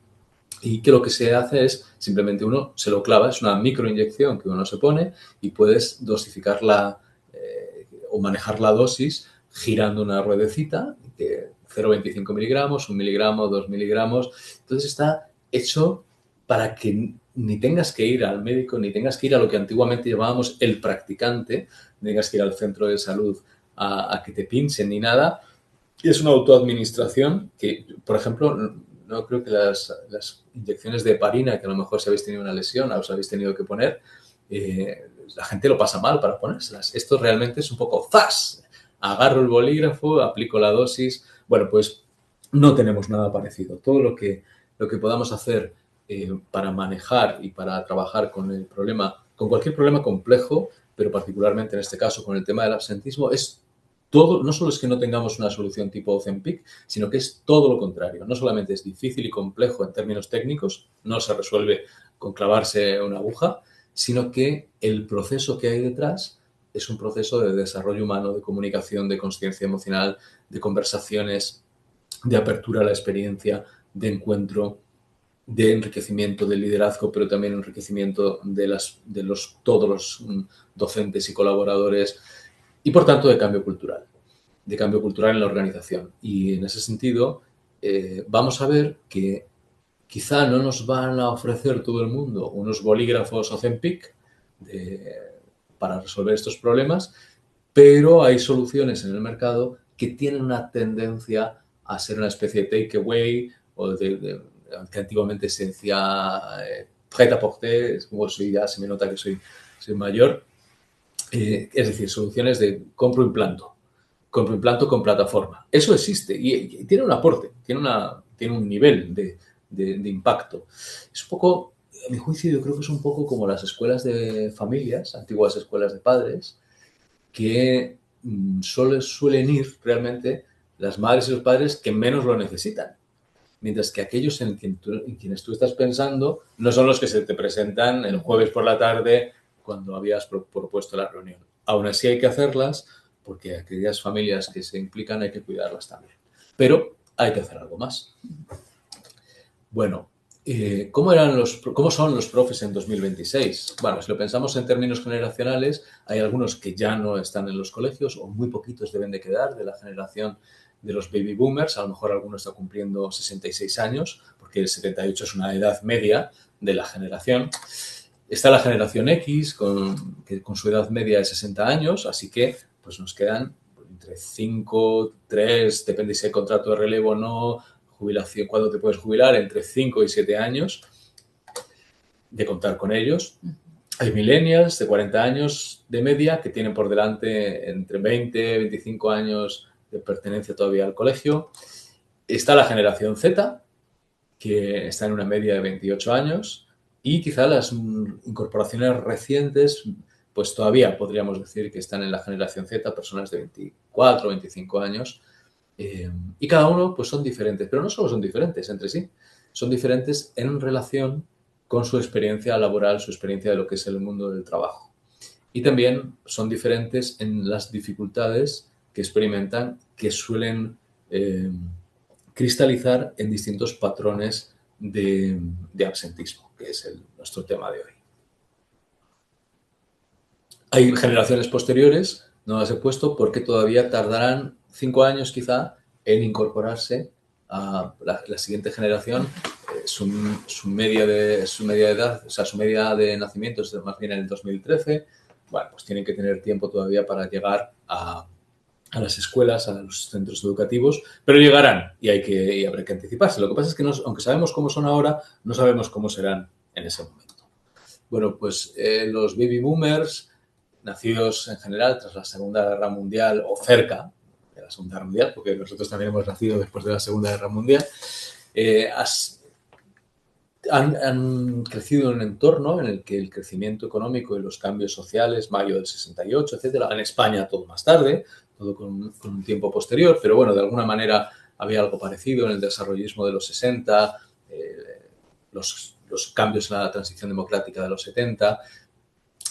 y que lo que se hace es simplemente uno se lo clava, es una microinyección que uno se pone y puedes dosificarla o manejar la dosis girando una ruedecita de 0,25 miligramos, 1 miligramo, 2 miligramos. Entonces está hecho para que ni tengas que ir al médico, ni tengas que ir a lo que antiguamente llamábamos el practicante, ni tengas que ir al centro de salud a que te pinchen ni nada. Y es una autoadministración que, por ejemplo, no creo que las inyecciones de heparina, que a lo mejor si habéis tenido una lesión, os habéis tenido que poner, la gente lo pasa mal para ponérselas. Esto realmente es un poco ¡zas! Agarro el bolígrafo, aplico la dosis. Bueno, pues no tenemos nada parecido. Todo lo que podamos hacer para manejar y para trabajar con el problema, con cualquier problema complejo, pero particularmente en este caso con el tema del absentismo, es todo, no solo es que no tengamos una solución tipo Ozempic, sino que es todo lo contrario. No solamente es difícil y complejo en términos técnicos, no se resuelve con clavarse una aguja, sino que el proceso que hay detrás es un proceso de desarrollo humano, de comunicación, de consciencia emocional, de conversaciones, de apertura a la experiencia, de encuentro, de enriquecimiento del liderazgo, pero también enriquecimiento de todos los docentes y colaboradores y, por tanto, de cambio cultural en la organización. Y en ese sentido, vamos a ver que quizá no nos van a ofrecer todo el mundo unos bolígrafos Ozempic para resolver estos problemas, pero hay soluciones en el mercado que tienen una tendencia a ser una especie de takeaway o que antiguamente se decía prêt-à-porter, como soy ya, se me nota que soy mayor, es decir, soluciones de compro implanto con plataforma. Eso existe y tiene un aporte, tiene un nivel de impacto. Es un poco, a mi juicio, yo creo que es un poco como las escuelas de familias, antiguas escuelas de padres, que solo suelen ir realmente las madres y los padres que menos lo necesitan. Mientras que aquellos en quienes tú estás pensando no son los que se te presentan el jueves por la tarde cuando habías propuesto la reunión. Aún así hay que hacerlas porque aquellas familias que se implican hay que cuidarlas también. Pero hay que hacer algo más. Bueno, ¿cómo son los profes en 2026? Bueno, si lo pensamos en términos generacionales, hay algunos que ya no están en los colegios o muy poquitos deben de quedar de la generación de los baby boomers. A lo mejor alguno está cumpliendo 66 años, porque el 78 es una edad media de la generación. Está la generación X, que con su edad media de 60 años, así que pues nos quedan entre 5, 3, depende si hay contrato de relevo o no, jubilación, cuándo te puedes jubilar, entre 5 y 7 años de contar con ellos. Hay millennials de 40 años de media que tienen por delante entre 20 y 25 años de pertenencia todavía al colegio. Está la generación Z, que está en una media de 28 años, y quizá las incorporaciones recientes, pues todavía podríamos decir que están en la generación Z, personas de 24, 25 años, y cada uno pues son diferentes, pero no solo son diferentes entre sí, son diferentes en relación con su experiencia laboral, su experiencia de lo que es el mundo del trabajo. Y también son diferentes en las dificultades que experimentan, que suelen cristalizar en distintos patrones de absentismo, que es nuestro tema de hoy. Hay generaciones posteriores, no las he puesto porque todavía tardarán 5 años quizá en incorporarse a la siguiente generación. Su media de edad, o sea, su media de nacimiento es más bien en el 2013. Bueno, pues tienen que tener tiempo todavía para llegar a las escuelas, a los centros educativos, pero llegarán y habrá que anticiparse. Lo que pasa es que aunque sabemos cómo son ahora, no sabemos cómo serán en ese momento. Bueno, pues los baby boomers, nacidos en general tras la Segunda Guerra Mundial o cerca de la Segunda Guerra Mundial, porque nosotros también hemos nacido después de la Segunda Guerra Mundial, han crecido en un entorno en el que el crecimiento económico y los cambios sociales, mayo del 68, etcétera, en España todo más tarde, todo con un tiempo posterior, pero bueno, de alguna manera había algo parecido en el desarrollismo de los 60, los cambios en la transición democrática de los 70,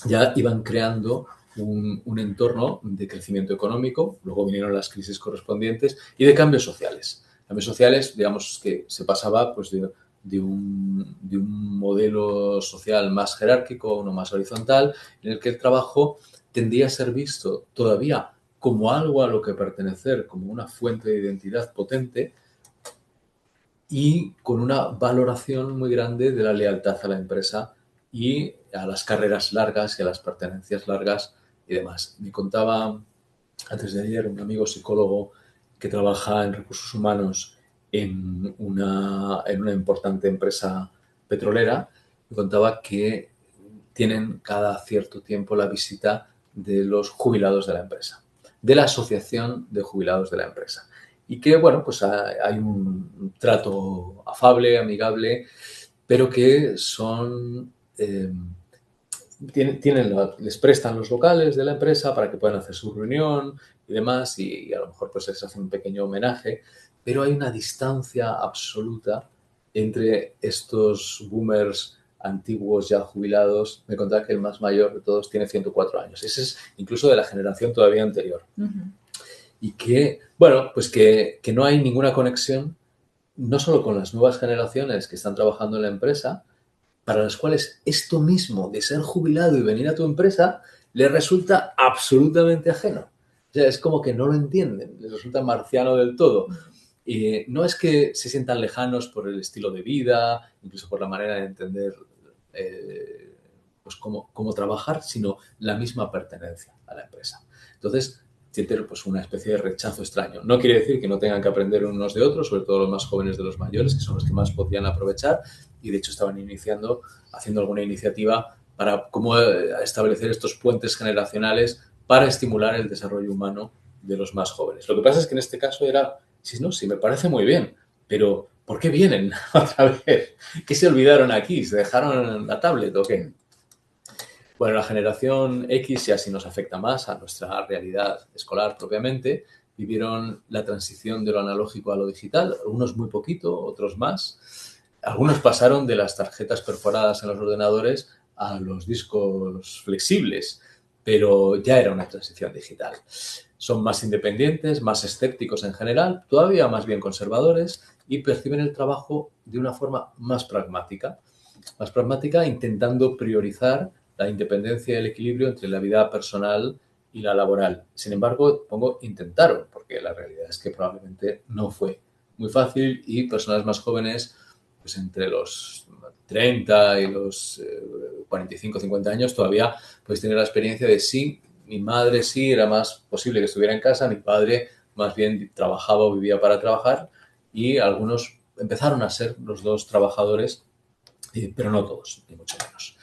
ya iban creando un entorno de crecimiento económico, luego vinieron las crisis correspondientes y de cambios sociales. Cambios sociales, digamos que se pasaba pues, de un modelo social más jerárquico a uno más horizontal, en el que el trabajo tendía a ser visto todavía como algo a lo que pertenecer, como una fuente de identidad potente y con una valoración muy grande de la lealtad a la empresa y a las carreras largas y a las pertenencias largas y demás. Me contaba antes de ayer un amigo psicólogo que trabaja en recursos humanos en una importante empresa petrolera. Me contaba que tienen cada cierto tiempo la visita de los jubilados de la empresa, de la asociación de jubilados de la empresa. Y que, bueno, pues hay un trato afable, amigable, pero que son... les prestan los locales de la empresa para que puedan hacer su reunión y demás, y a lo mejor pues les hacen un pequeño homenaje, pero hay una distancia absoluta entre estos boomers antiguos ya jubilados. Me contaba que el más mayor de todos tiene 104 años. Ese es incluso de la generación todavía anterior. Y que, bueno, pues que no hay ninguna conexión, no solo con las nuevas generaciones que están trabajando en la empresa, para las cuales esto mismo de ser jubilado y venir a tu empresa les resulta absolutamente ajeno. O sea, es como que no lo entienden, les resulta marciano del todo. Y no es que se sientan lejanos por el estilo de vida, incluso por la manera de entender pues cómo trabajar, sino la misma pertenencia a la empresa. Entonces, sienten pues una especie de rechazo extraño. No quiere decir que no tengan que aprender unos de otros, sobre todo los más jóvenes de los mayores, que son los que más podían aprovechar, y de hecho estaban haciendo alguna iniciativa para cómo establecer estos puentes generacionales para estimular el desarrollo humano de los más jóvenes. Lo que pasa es que en este caso era, sí, me parece muy bien, pero ¿por qué vienen otra vez? ¿Qué se olvidaron aquí? ¿Se dejaron la tablet o qué? Bueno, la generación X ya sí nos afecta más a nuestra realidad escolar propiamente. Vivieron la transición de lo analógico a lo digital, algunos muy poquito, otros más. Algunos pasaron de las tarjetas perforadas en los ordenadores a los discos flexibles, pero ya era una transición digital. Son más independientes, más escépticos en general, todavía más bien conservadores y perciben el trabajo de una forma más pragmática intentando priorizar la independencia y el equilibrio entre la vida personal y la laboral. Sin embargo, intentaron, porque la realidad es que probablemente no fue muy fácil y personas más jóvenes, pues entre los 30 y los 45, 50 años, todavía puedes tener la experiencia de sí, mi madre sí, era más posible que estuviera en casa, mi padre más bien trabajaba o vivía para trabajar y algunos empezaron a ser los dos trabajadores, pero no todos, ni mucho menos.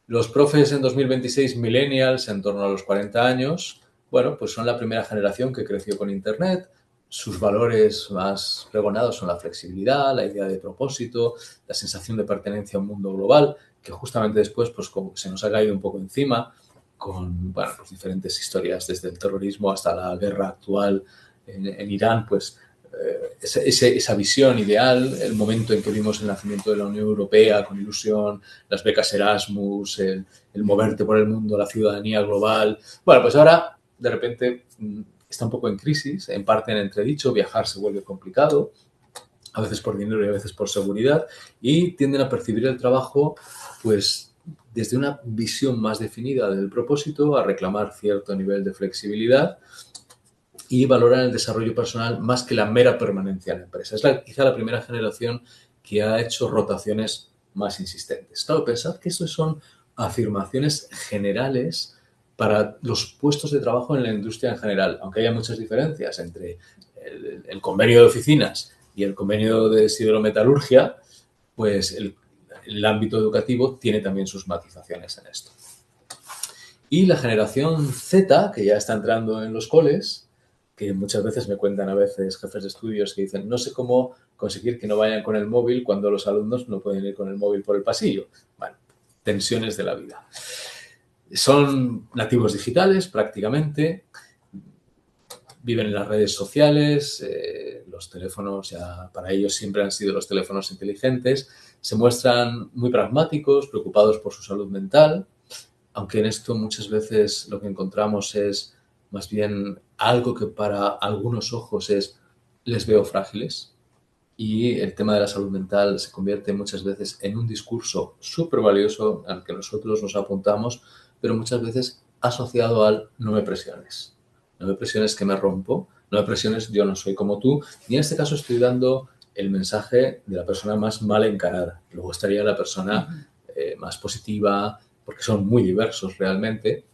Los profes en 2026, millennials, en torno a los 40 años, bueno, pues son la primera generación que creció con Internet. Sus valores más pregonados son la flexibilidad, la idea de propósito, la sensación de pertenencia a un mundo global, que justamente después pues, como se nos ha caído un poco encima con bueno, pues diferentes historias, desde el terrorismo hasta la guerra actual en Irán, pues esa visión ideal, el momento en que vimos el nacimiento de la Unión Europea con ilusión, las becas Erasmus, el moverte por el mundo, la ciudadanía global. Bueno, pues ahora de repente está un poco en crisis, en parte en entredicho, viajar se vuelve complicado, a veces por dinero y a veces por seguridad, y tienden a percibir el trabajo pues desde una visión más definida del propósito a reclamar cierto nivel de flexibilidad y valoran el desarrollo personal más que la mera permanencia en la empresa. Es quizá la primera generación que ha hecho rotaciones más insistentes. Claro, pensad que estos son afirmaciones generales para los puestos de trabajo en la industria en general, aunque haya muchas diferencias entre el convenio de oficinas y el convenio de siderometalurgia, pues el ámbito educativo tiene también sus matizaciones en esto. Y la generación Z, que ya está entrando en los coles, que muchas veces me cuentan a veces jefes de estudios que dicen, no sé cómo conseguir que no vayan con el móvil cuando los alumnos no pueden ir con el móvil por el pasillo. Bueno, tensiones de la vida. Son nativos digitales prácticamente, viven en las redes sociales, los teléfonos ya para ellos siempre han sido los teléfonos inteligentes, se muestran muy pragmáticos, preocupados por su salud mental, aunque en esto muchas veces lo que encontramos es más bien algo que para algunos ojos les veo frágiles, y el tema de la salud mental se convierte muchas veces en un discurso súper valioso al que nosotros nos apuntamos, pero muchas veces asociado al no me presiones. No me presiones que me rompo, no me presiones yo no soy como tú. Y en este caso estoy dando el mensaje de la persona más mal encarada. Luego estaría la persona más positiva, porque son muy diversos realmente,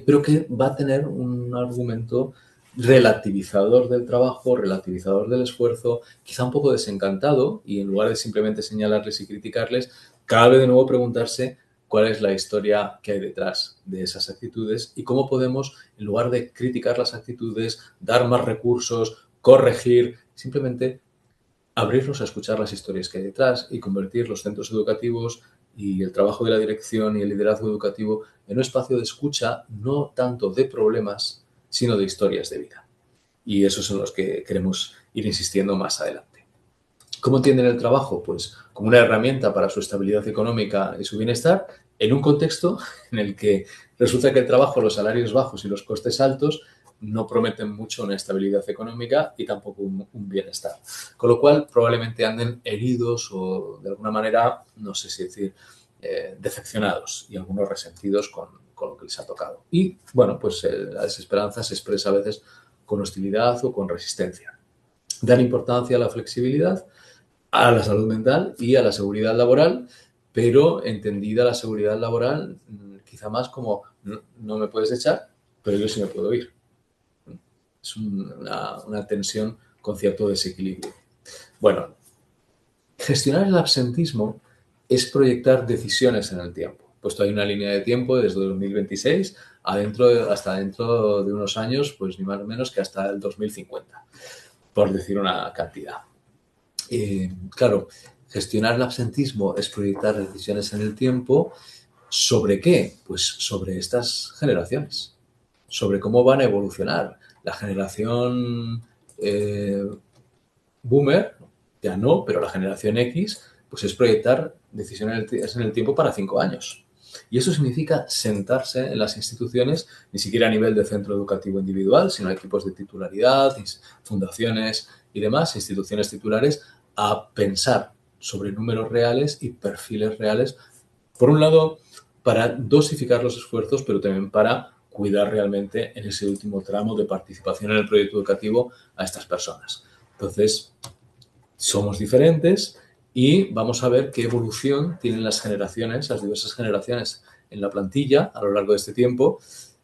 pero que va a tener un argumento relativizador del trabajo, relativizador del esfuerzo, quizá un poco desencantado, y en lugar de simplemente señalarles y criticarles, cabe de nuevo preguntarse cuál es la historia que hay detrás de esas actitudes y cómo podemos, en lugar de criticar las actitudes, dar más recursos, corregir, simplemente abrirnos a escuchar las historias que hay detrás y convertir los centros educativos y el trabajo de la dirección y el liderazgo educativo en un espacio de escucha no tanto de problemas, sino de historias de vida. Y esos son los que queremos ir insistiendo más adelante. ¿Cómo entienden el trabajo? Pues como una herramienta para su estabilidad económica y su bienestar, en un contexto en el que resulta que el trabajo, los salarios bajos y los costes altos no prometen mucho una estabilidad económica y tampoco un bienestar. Con lo cual, probablemente anden heridos o, de alguna manera, no sé si decir, decepcionados y algunos resentidos con lo que les ha tocado. Y, bueno, pues la desesperanza se expresa a veces con hostilidad o con resistencia. Dan importancia a la flexibilidad, a la salud mental y a la seguridad laboral, pero entendida la seguridad laboral quizá más como no me puedes echar, pero yo sí me puedo ir. Es una tensión con cierto desequilibrio. Bueno, gestionar el absentismo es proyectar decisiones en el tiempo. Puesto hay una línea de tiempo desde 2026 hasta dentro de unos años, pues ni más ni menos que hasta el 2050, por decir una cantidad. Claro, gestionar el absentismo es proyectar decisiones en el tiempo. ¿Sobre qué? Pues sobre estas generaciones, sobre cómo van a evolucionar. La generación boomer, ya no, pero la generación X, pues es proyectar decisiones en el tiempo para 5 años. Y eso significa sentarse en las instituciones, ni siquiera a nivel de centro educativo individual, sino equipos de titularidad, fundaciones y demás, instituciones titulares, a pensar sobre números reales y perfiles reales. Por un lado, para dosificar los esfuerzos, pero también para cuidar realmente en ese último tramo de participación en el proyecto educativo a estas personas. Entonces, somos diferentes y vamos a ver qué evolución tienen las generaciones, las diversas generaciones en la plantilla a lo largo de este tiempo.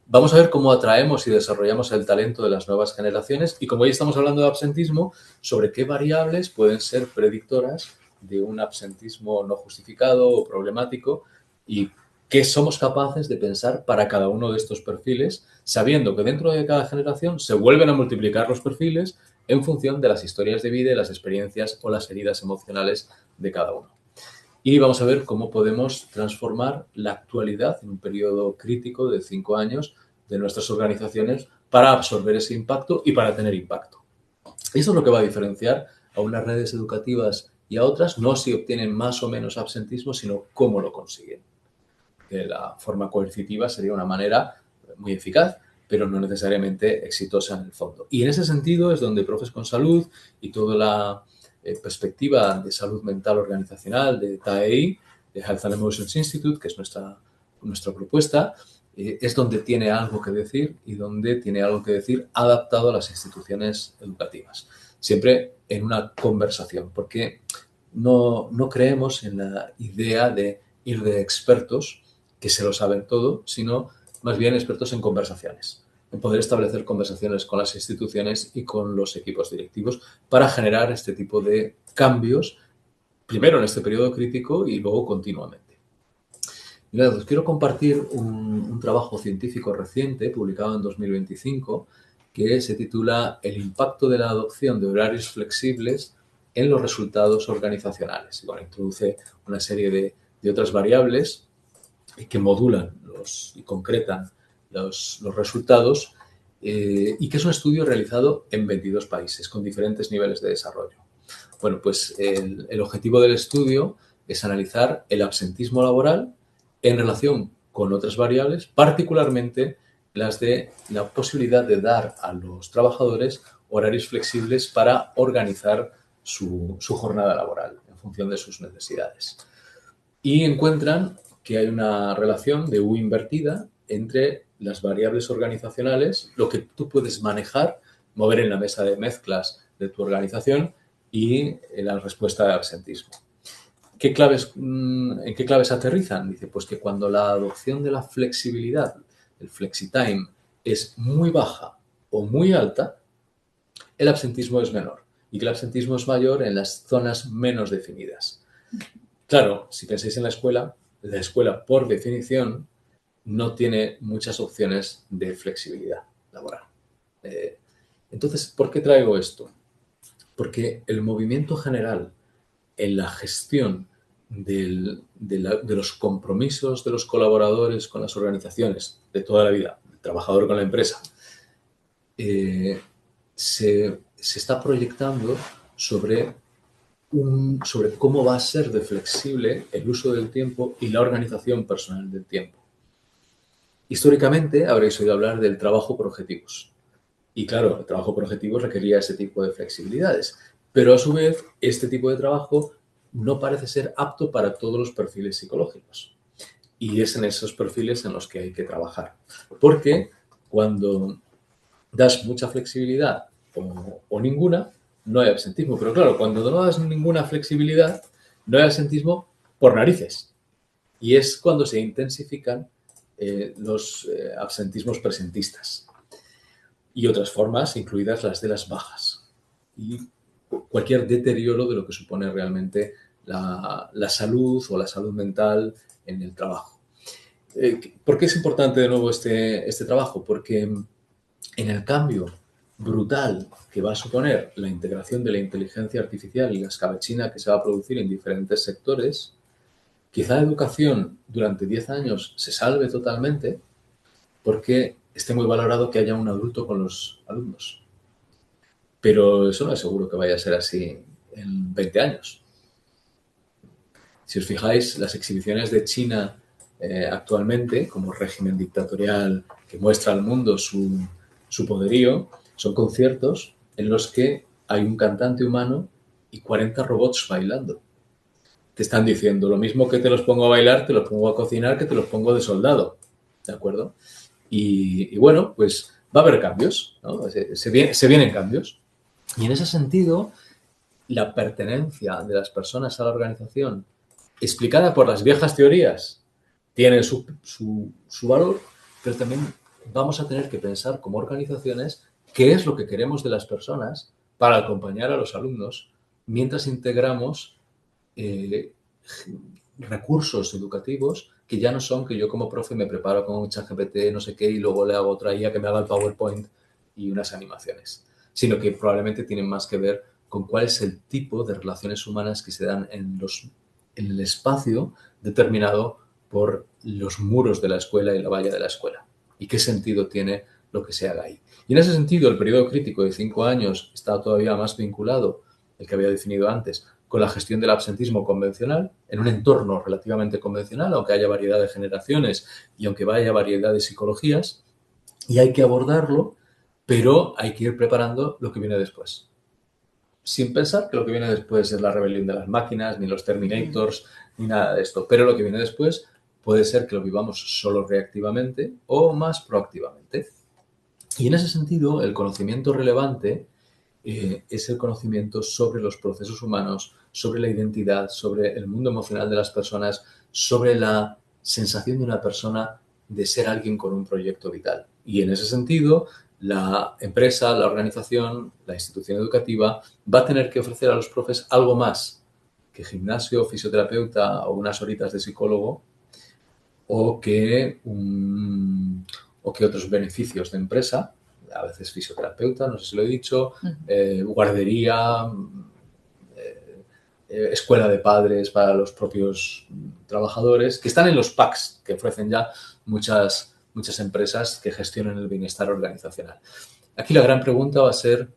Vamos a ver cómo atraemos y desarrollamos el talento de las nuevas generaciones y, como hoy estamos hablando de absentismo, sobre qué variables pueden ser predictoras de un absentismo no justificado o problemático y qué somos capaces de pensar para cada uno de estos perfiles, sabiendo que dentro de cada generación se vuelven a multiplicar los perfiles en función de las historias de vida, las experiencias o las heridas emocionales de cada uno. Y vamos a ver cómo podemos transformar la actualidad en un periodo crítico de 5 años de nuestras organizaciones para absorber ese impacto y para tener impacto. Eso es lo que va a diferenciar a unas redes educativas y a otras, no si obtienen más o menos absentismo, sino cómo lo consiguen. Que la forma coercitiva sería una manera muy eficaz, pero no necesariamente exitosa en el fondo. Y en ese sentido es donde Profes con Salud y toda la perspectiva de salud mental organizacional de TAEI Health and Emotions Institute, que es nuestra propuesta, es donde tiene algo que decir y donde tiene algo que decir adaptado a las instituciones educativas. Siempre en una conversación, porque no creemos en la idea de ir de expertos que se lo saben todo, sino más bien expertos en conversaciones, en poder establecer conversaciones con las instituciones y con los equipos directivos para generar este tipo de cambios, primero en este periodo crítico y luego continuamente. Mirad, os quiero compartir un trabajo científico reciente publicado en 2025 que se titula El impacto de la adopción de horarios flexibles en los resultados organizacionales. Bueno, introduce una serie de otras variables que modulan y concretan los resultados y que es un estudio realizado en 22 países con diferentes niveles de desarrollo. Bueno, pues el objetivo del estudio es analizar el absentismo laboral en relación con otras variables, particularmente las de la posibilidad de dar a los trabajadores horarios flexibles para organizar su jornada laboral en función de sus necesidades. Y encuentran que hay una relación de U invertida entre las variables organizacionales, lo que tú puedes manejar, mover en la mesa de mezclas de tu organización y la respuesta de absentismo. ¿En qué claves aterrizan? Dice, pues que cuando la adopción de la flexibilidad, el flexitime, es muy baja o muy alta, el absentismo es menor y que el absentismo es mayor en las zonas menos definidas. Claro, si pensáis en la escuela, por definición, no tiene muchas opciones de flexibilidad laboral. Entonces, ¿por qué traigo esto? Porque el movimiento general en la gestión de los compromisos de los colaboradores con las organizaciones de toda la vida, el trabajador con la empresa, se está proyectando sobre cómo va a ser de flexible el uso del tiempo y la organización personal del tiempo. Históricamente habréis oído hablar del trabajo por objetivos. Y claro, el trabajo por objetivos requería ese tipo de flexibilidades. Pero a su vez, este tipo de trabajo no parece ser apto para todos los perfiles psicológicos. Y es en esos perfiles en los que hay que trabajar. Porque cuando das mucha flexibilidad o ninguna, no hay absentismo. Pero claro, cuando no das ninguna flexibilidad, no hay absentismo por narices. Y es cuando se intensifican los absentismos presentistas. Y otras formas, incluidas las de las bajas. Y cualquier deterioro de lo que supone realmente la salud o la salud mental en el trabajo. ¿Por qué es importante de nuevo este trabajo? Porque en el cambio brutal que va a suponer la integración de la inteligencia artificial y la escabechina que se va a producir en diferentes sectores, quizá la educación durante 10 años se salve totalmente porque esté muy valorado que haya un adulto con los alumnos. Pero eso no es seguro que vaya a ser así en 20 años. Si os fijáis, las exhibiciones de China actualmente, como régimen dictatorial que muestra al mundo su poderío, son conciertos en los que hay un cantante humano y 40 robots bailando. Te están diciendo, lo mismo que te los pongo a bailar, te los pongo a cocinar, que te los pongo de soldado. ¿De acuerdo? Y bueno, pues va a haber cambios, ¿no? Se vienen cambios. Y en ese sentido, la pertenencia de las personas a la organización, explicada por las viejas teorías, tiene su valor, pero también vamos a tener que pensar como organizaciones qué es lo que queremos de las personas para acompañar a los alumnos mientras integramos recursos educativos que ya no son que yo como profe me preparo con un ChatGPT, no sé qué, y luego le hago otra IA que me haga el PowerPoint y unas animaciones, sino que probablemente tienen más que ver con cuál es el tipo de relaciones humanas que se dan en el espacio determinado por los muros de la escuela y la valla de la escuela. Y qué sentido tiene lo que se haga ahí. Y en ese sentido, el periodo crítico de 5 años está todavía más vinculado, el que había definido antes, con la gestión del absentismo convencional, en un entorno relativamente convencional, aunque haya variedad de generaciones y aunque haya variedad de psicologías, y hay que abordarlo, pero hay que ir preparando lo que viene después. sin pensar que lo que viene después es la rebelión de las máquinas, ni los Terminators, ni nada de esto. Pero lo que viene después puede ser que lo vivamos solo reactivamente o más proactivamente. Y en ese sentido, el conocimiento relevante es el conocimiento sobre los procesos humanos, sobre la identidad, sobre el mundo emocional de las personas, sobre la sensación de una persona de ser alguien con un proyecto vital. Y en ese sentido, la empresa, la organización, la institución educativa va a tener que ofrecer a los profes algo más que gimnasio, fisioterapeuta o unas horitas de psicólogo o que, o que otros beneficios de empresa, a veces fisioterapeuta, no sé si lo he dicho, guardería, escuela de padres para los propios trabajadores, que están en los packs que ofrecen ya muchas empresas que gestionan el bienestar organizacional. Aquí la gran pregunta va a ser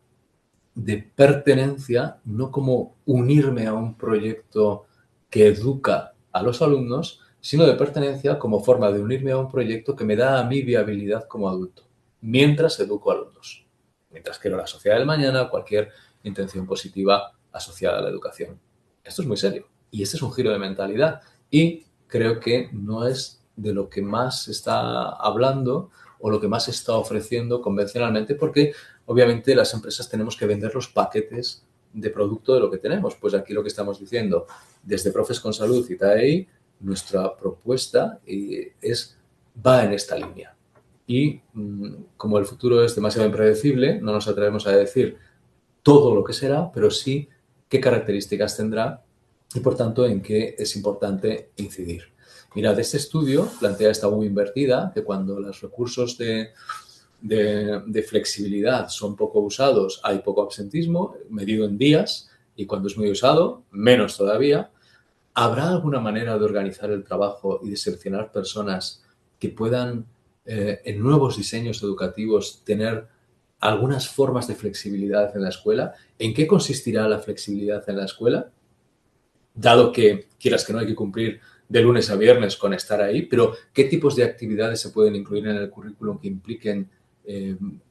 de pertenencia, no como unirme a un proyecto que educa a los alumnos, sino de pertenencia como forma de unirme a un proyecto que me da a mí viabilidad como adulto, mientras educo a alumnos, mientras quiero la sociedad del mañana, cualquier intención positiva asociada a la educación. Esto es muy serio y este es un giro de mentalidad y creo que no es de lo que más se está hablando o lo que más se está ofreciendo convencionalmente, porque obviamente las empresas tenemos que vender los paquetes de producto de lo que tenemos. Pues aquí lo que estamos diciendo desde Profes con Salud y TAEI, nuestra propuesta va en esta línea. Y como el futuro es demasiado impredecible, no nos atrevemos a decir todo lo que será, pero sí qué características tendrá y, por tanto, en qué es importante incidir. Mirad, este estudio plantea esta U invertida, que cuando los recursos de flexibilidad son poco usados, hay poco absentismo, medido en días, y cuando es muy usado, menos todavía. ¿Habrá alguna manera de organizar el trabajo y de seleccionar personas que puedan, en nuevos diseños educativos, tener algunas formas de flexibilidad en la escuela? ¿En qué consistirá la flexibilidad en la escuela? Dado que quieras que no hay que cumplir de lunes a viernes con estar ahí, pero ¿qué tipos de actividades se pueden incluir en el currículum que impliquen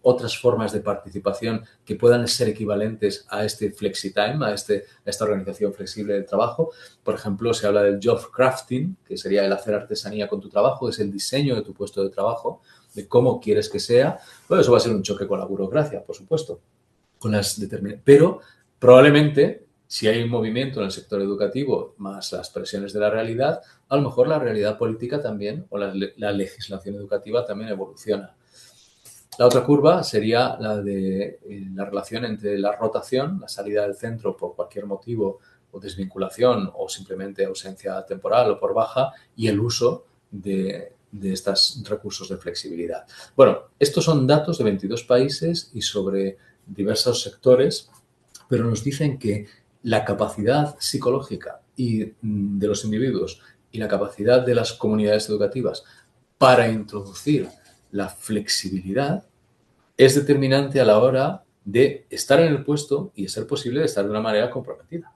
otras formas de participación que puedan ser equivalentes a este flexi-time, a esta organización flexible del trabajo? Por ejemplo, se habla del job crafting, que sería el hacer artesanía con tu trabajo, es el diseño de tu puesto de trabajo, de cómo quieres que sea. Bueno, eso va a ser un choque con la burocracia, por supuesto, pero probablemente, si hay un movimiento en el sector educativo más las presiones de la realidad, a lo mejor la realidad política también o la legislación educativa también evoluciona. La otra curva sería la de la relación entre la rotación, la salida del centro por cualquier motivo o desvinculación o simplemente ausencia temporal o por baja, y el uso de estos recursos de flexibilidad. Bueno, estos son datos de 22 países y sobre diversos sectores, pero nos dicen que la capacidad psicológica de los individuos y la capacidad de las comunidades educativas para introducir la flexibilidad es determinante a la hora de estar en el puesto y, de ser posible, de estar de una manera comprometida.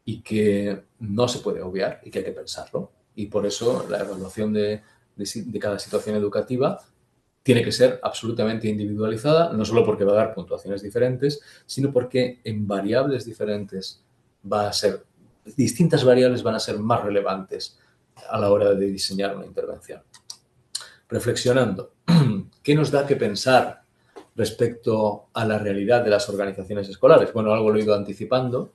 Y que no se puede obviar y que hay que pensarlo. Y por eso la evaluación de cada situación educativa tiene que ser absolutamente individualizada, no solo porque va a dar puntuaciones diferentes, sino porque en variables diferentes distintas variables van a ser más relevantes a la hora de diseñar una intervención. Reflexionando, ¿qué nos da que pensar respecto a la realidad de las organizaciones escolares? Bueno, algo lo he ido anticipando,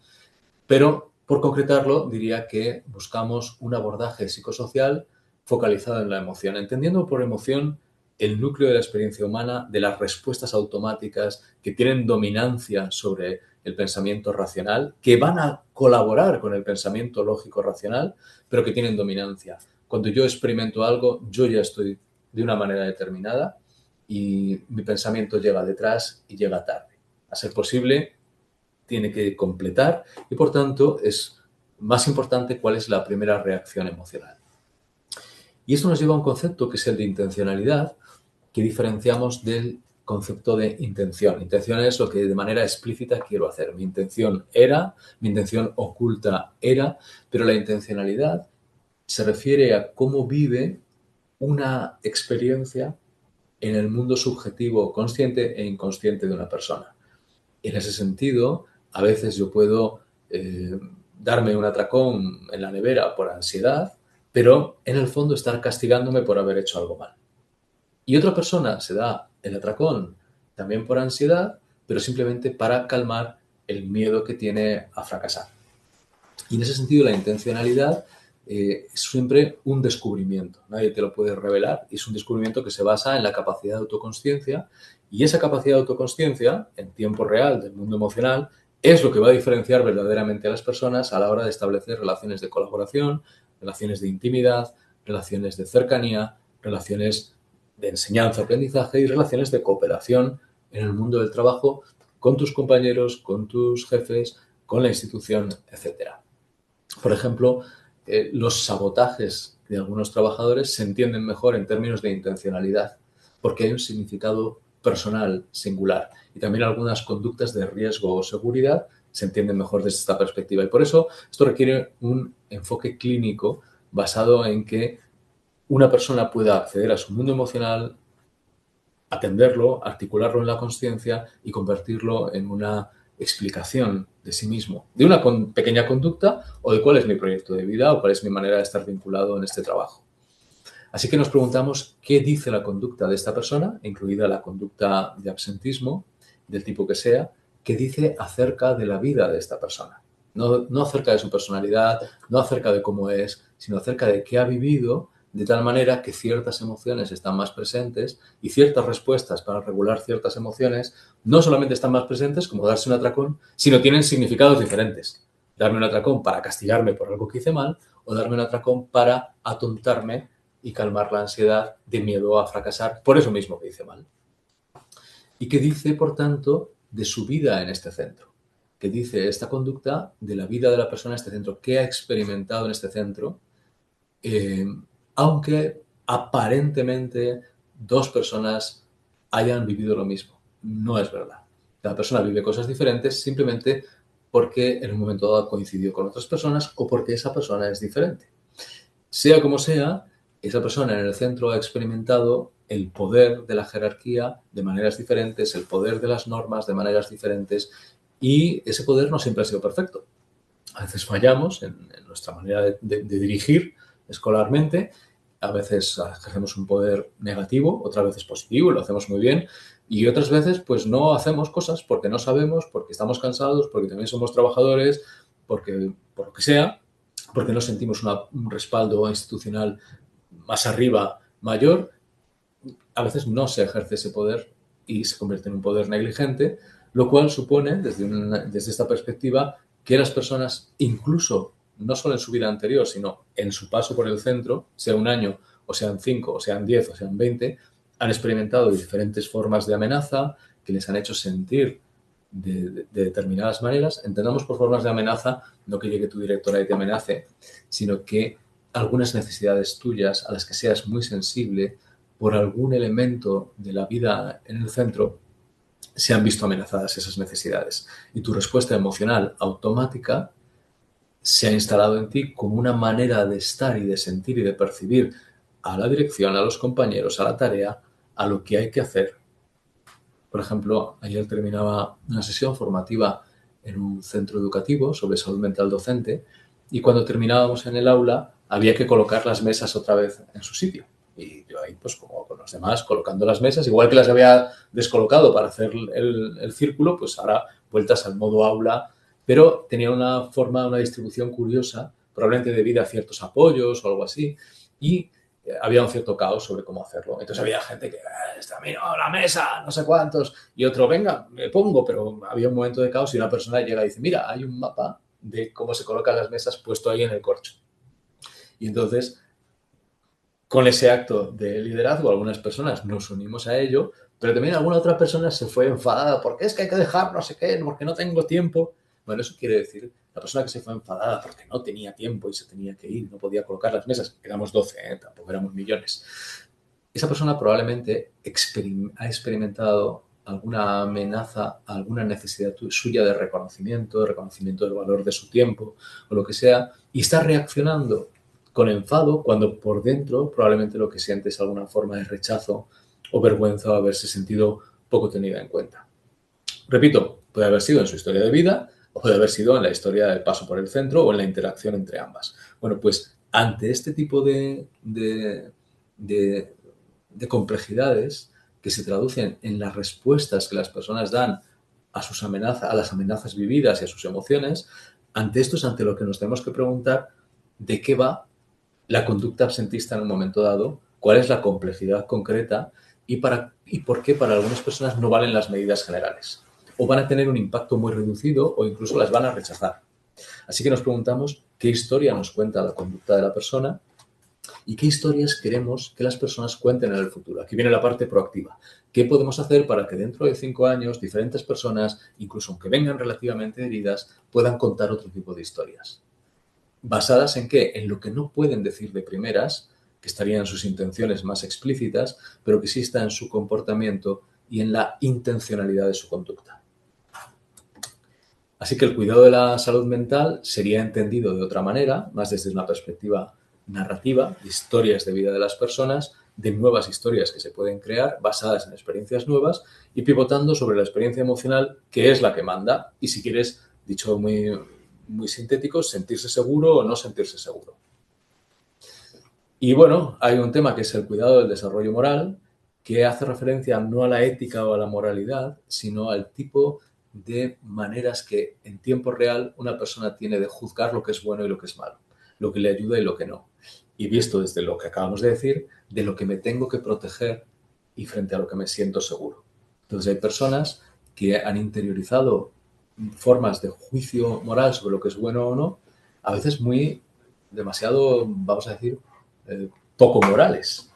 pero por concretarlo diría que buscamos un abordaje psicosocial focalizado en la emoción, entendiendo por emoción el núcleo de la experiencia humana, de las respuestas automáticas que tienen dominancia sobre el pensamiento racional, que van a colaborar con el pensamiento lógico-racional, pero que tienen dominancia. Cuando yo experimento algo, yo ya estoy de una manera determinada y mi pensamiento llega detrás y llega tarde. A ser posible, tiene que completar y, por tanto, es más importante cuál es la primera reacción emocional. Y esto nos lleva a un concepto que es el de intencionalidad, que diferenciamos del concepto de intención. Intención es lo que de manera explícita quiero hacer. Mi intención oculta era, pero la intencionalidad se refiere a cómo vive una experiencia en el mundo subjetivo, consciente e inconsciente de una persona. En ese sentido, A veces yo puedo darme un atracón en la nevera por ansiedad, pero en el fondo estar castigándome por haber hecho algo mal. Y otra persona se da el atracón también por ansiedad, pero simplemente para calmar el miedo que tiene a fracasar. Y en ese sentido la intencionalidad es siempre un descubrimiento. Nadie te lo puede revelar. Es un descubrimiento que se basa en la capacidad de autoconsciencia, y esa capacidad de autoconsciencia en tiempo real del mundo emocional es lo que va a diferenciar verdaderamente a las personas a la hora de establecer relaciones de colaboración, relaciones de intimidad, relaciones de cercanía, relaciones de enseñanza-aprendizaje y relaciones de cooperación en el mundo del trabajo con tus compañeros, con tus jefes, con la institución, etcétera. Por ejemplo, los sabotajes de algunos trabajadores se entienden mejor en términos de intencionalidad, porque hay un significado personal singular, y también algunas conductas de riesgo o seguridad se entienden mejor desde esta perspectiva. Y por eso esto requiere un enfoque clínico basado en que una persona pueda acceder a su mundo emocional, atenderlo, articularlo en la consciencia y convertirlo en una explicación de sí mismo, de una pequeña conducta o de cuál es mi proyecto de vida o cuál es mi manera de estar vinculado en este trabajo. Así que nos preguntamos qué dice la conducta de esta persona, incluida la conducta de absentismo, del tipo que sea, qué dice acerca de la vida de esta persona. No acerca de su personalidad, no acerca de cómo es, sino acerca de qué ha vivido, de tal manera que ciertas emociones están más presentes y ciertas respuestas para regular ciertas emociones no solamente están más presentes, como darse un atracón, sino tienen significados diferentes. Darme un atracón para castigarme por algo que hice mal, o darme un atracón para atontarme y calmar la ansiedad de miedo a fracasar por eso mismo que hice mal. Y qué dice, por tanto, de su vida en este centro. ¿Qué dice esta conducta de la vida de la persona en este centro? ¿Qué ha experimentado en este centro? Aunque aparentemente dos personas hayan vivido lo mismo. No es verdad. Cada persona vive cosas diferentes simplemente porque en un momento dado coincidió con otras personas o porque esa persona es diferente. Sea como sea, esa persona en el centro ha experimentado el poder de la jerarquía de maneras diferentes, el poder de las normas de maneras diferentes, y ese poder no siempre ha sido perfecto. A veces fallamos en nuestra manera de dirigir escolarmente, a veces ejercemos un poder negativo, otras veces positivo y lo hacemos muy bien, y otras veces pues no hacemos cosas porque no sabemos, porque estamos cansados, porque también somos trabajadores, porque por lo que sea, porque no sentimos un respaldo institucional más arriba mayor. A veces no se ejerce ese poder y se convierte en un poder negligente, lo cual supone, desde esta perspectiva, que las personas, incluso no solo en su vida anterior, sino en su paso por el centro, sea un año, o sean 5, o sean 10, o sean 20, han experimentado diferentes formas de amenaza que les han hecho sentir de determinadas maneras. Entendamos por formas de amenaza no que llegue tu directora y te amenace, sino que algunas necesidades tuyas a las que seas muy sensible por algún elemento de la vida en el centro se han visto amenazadas esas necesidades. Y tu respuesta emocional automática se ha instalado en ti como una manera de estar y de sentir y de percibir a la dirección, a los compañeros, a la tarea, a lo que hay que hacer. Por ejemplo, ayer terminaba una sesión formativa en un centro educativo sobre salud mental docente, y cuando terminábamos en el aula había que colocar las mesas otra vez en su sitio. Y yo ahí, pues como con los demás, colocando las mesas, igual que las había descolocado para hacer el círculo, pues ahora vueltas al modo aula, pero tenía una forma, una distribución curiosa, probablemente debido a ciertos apoyos o algo así, y había un cierto caos sobre cómo hacerlo. Entonces había gente que, está no, la mesa, no sé cuántos, y otro, venga, me pongo, pero había un momento de caos y una persona llega y dice, mira, hay un mapa de cómo se colocan las mesas puesto ahí en el corcho. Y entonces, con ese acto de liderazgo, algunas personas nos unimos a ello, pero también alguna otra persona se fue enfadada, porque es que hay que dejar no sé qué, porque no tengo tiempo. Bueno, eso quiere decir, la persona que se fue enfadada porque no tenía tiempo y se tenía que ir, no podía colocar las mesas, éramos 12, tampoco éramos millones. Esa persona probablemente ha experimentado alguna amenaza, alguna necesidad suya de reconocimiento del valor de su tiempo o lo que sea, y está reaccionando con enfado cuando por dentro probablemente lo que siente es alguna forma de rechazo o vergüenza o haberse sentido poco tenida en cuenta. Repito, puede haber sido en su historia de vida, o puede haber sido en la historia del paso por el centro o en la interacción entre ambas. Bueno, pues ante este tipo de complejidades que se traducen en las respuestas que las personas dan a sus amenazas, a las amenazas vividas y a sus emociones, ante esto es ante lo que nos tenemos que preguntar de qué va la conducta absentista en un momento dado, cuál es la complejidad concreta y por qué para algunas personas no valen las medidas generales o van a tener un impacto muy reducido o incluso las van a rechazar. Así que nos preguntamos qué historia nos cuenta la conducta de la persona y qué historias queremos que las personas cuenten en el futuro. Aquí viene la parte proactiva. ¿Qué podemos hacer para que dentro de 5 años diferentes personas, incluso aunque vengan relativamente heridas, puedan contar otro tipo de historias? ¿Basadas en qué? En lo que no pueden decir de primeras, que estarían en sus intenciones más explícitas, pero que sí está en su comportamiento y en la intencionalidad de su conducta. Así que el cuidado de la salud mental sería entendido de otra manera, más desde una perspectiva narrativa, de historias de vida de las personas, de nuevas historias que se pueden crear basadas en experiencias nuevas y pivotando sobre la experiencia emocional, que es la que manda. Y si quieres, dicho muy sintético, sentirse seguro o no sentirse seguro. Y bueno, hay un tema que es el cuidado del desarrollo moral, que hace referencia no a la ética o a la moralidad, sino al tipo de maneras que en tiempo real una persona tiene de juzgar lo que es bueno y lo que es malo, lo que le ayuda y lo que no. Y visto desde lo que acabamos de decir, de lo que me tengo que proteger y frente a lo que me siento seguro. Entonces hay personas que han interiorizado formas de juicio moral sobre lo que es bueno o no, a veces demasiado, vamos a decir, poco morales.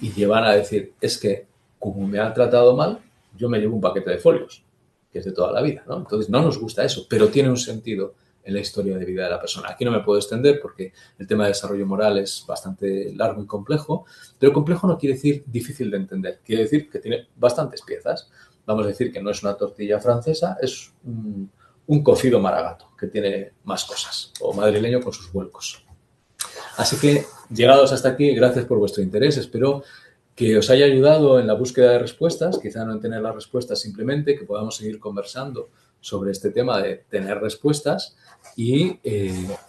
Y llevan a decir, es que como me han tratado mal, yo me llevo un paquete de folios, que es de toda la vida, ¿no? Entonces no nos gusta eso, pero tiene un sentido en la historia de vida de la persona. Aquí no me puedo extender porque el tema de desarrollo moral es bastante largo y complejo, pero complejo no quiere decir difícil de entender, quiere decir que tiene bastantes piezas. Vamos a decir que no es una tortilla francesa, es un cocido maragato, que tiene más cosas, o madrileño con sus vuelcos. Así que, llegados hasta aquí, gracias por vuestro interés. Espero que os haya ayudado en la búsqueda de respuestas, quizá no en tener las respuestas simplemente, que podamos seguir conversando sobre este tema de tener respuestas. Y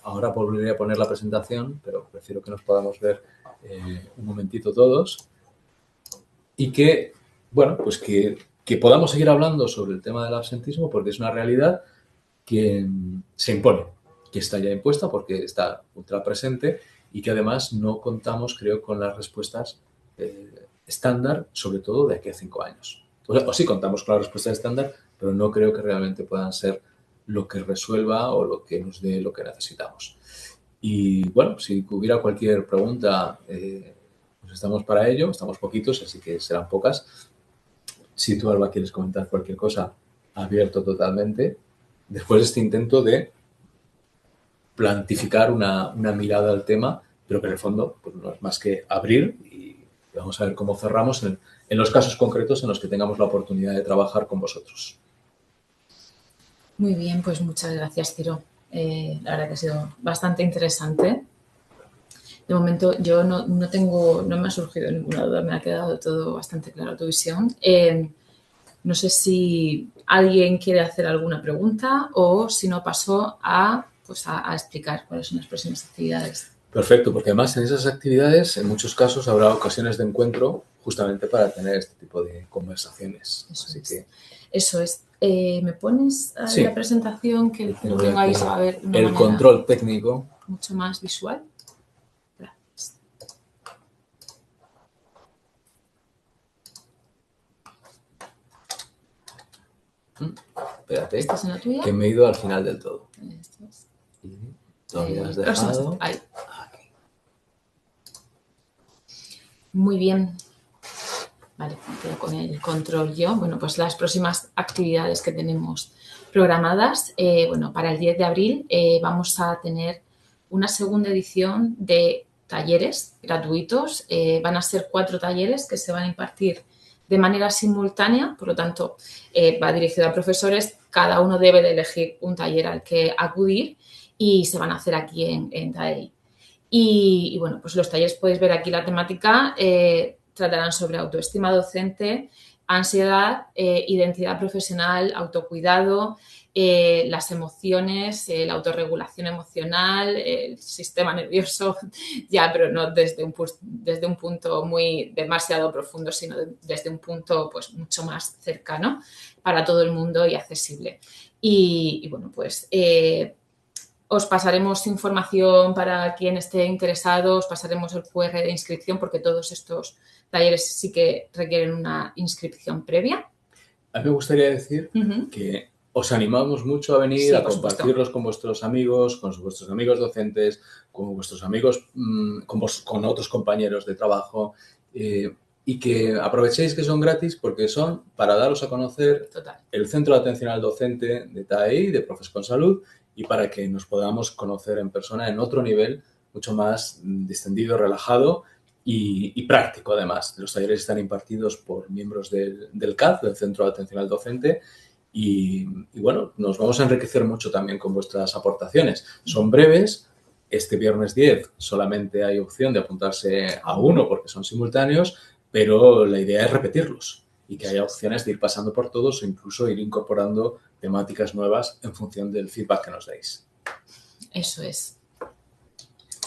ahora volveré a poner la presentación, pero prefiero que nos podamos ver un momentito todos. Y que, bueno, pues que podamos seguir hablando sobre el tema del absentismo, porque es una realidad que se impone, que está ya impuesta porque está ultra presente y que además no contamos, creo, con las respuestas estándar, sobre todo de aquí a 5 años. O sí contamos con las respuestas estándar, pero no creo que realmente puedan ser lo que resuelva o lo que nos dé lo que necesitamos. Y bueno, si hubiera cualquier pregunta, pues estamos para ello, estamos poquitos, así que serán pocas. Si tú, Alba, quieres comentar cualquier cosa, abierto totalmente. Después de este intento de plantificar una mirada al tema, pero que en el fondo pues no es más que abrir y vamos a ver cómo cerramos en los casos concretos en los que tengamos la oportunidad de trabajar con vosotros. Muy bien, pues muchas gracias, Ciro. La verdad que ha sido bastante interesante. De momento yo no me ha surgido ninguna duda, me ha quedado todo bastante claro tu visión. No sé si alguien quiere hacer alguna pregunta o si no paso a explicar cuáles son las próximas actividades. Perfecto, porque además en esas actividades en muchos casos habrá ocasiones de encuentro justamente para tener este tipo de conversaciones. Eso es. ¿Me pones la presentación que lo tengáis a ver? El control técnico. Mucho más visual. Espérate, ¿Esta es la tuya? Que me he ido al final del todo. ¿Dónde has dejado? Ahí. Aquí. Muy bien. Vale, quedo con el control yo. Bueno, pues las próximas actividades que tenemos programadas. Bueno, para el 10 de abril vamos a tener una segunda edición de talleres gratuitos. Van a ser 4 talleres que se van a impartir de manera simultánea, por lo tanto, va dirigido a profesores. Cada uno debe de elegir un taller al que acudir y se van a hacer aquí en TAEI. Y bueno, pues los talleres podéis ver aquí la temática. Tratarán sobre autoestima docente, ansiedad, identidad profesional, autocuidado, las emociones, la autorregulación emocional, el sistema nervioso, ya, pero no desde un punto muy demasiado profundo, sino desde un punto pues mucho más cercano para todo el mundo y accesible. Y bueno, pues os pasaremos información para quien esté interesado, os pasaremos el QR de inscripción porque todos estos talleres sí que requieren una inscripción previa. A mí me gustaría decir que os animamos mucho a venir, Sí, a por supuesto. compartirlos con vuestros amigos, docentes, con vuestros amigos, con otros compañeros de trabajo y que aprovechéis que son gratis porque son para daros a conocer el Centro de Atención al Docente de TAEI, de Profes con Salud, y para que nos podamos conocer en persona en otro nivel mucho más distendido, relajado y práctico, además. Los talleres están impartidos por miembros del CAD, del Centro de Atención al Docente, y bueno, nos vamos a enriquecer mucho también con vuestras aportaciones. Son breves. Este viernes 10 solamente hay opción de apuntarse a uno porque son simultáneos, pero la idea es repetirlos y que haya opciones de ir pasando por todos o incluso ir incorporando temáticas nuevas en función del feedback que nos deis. Eso es.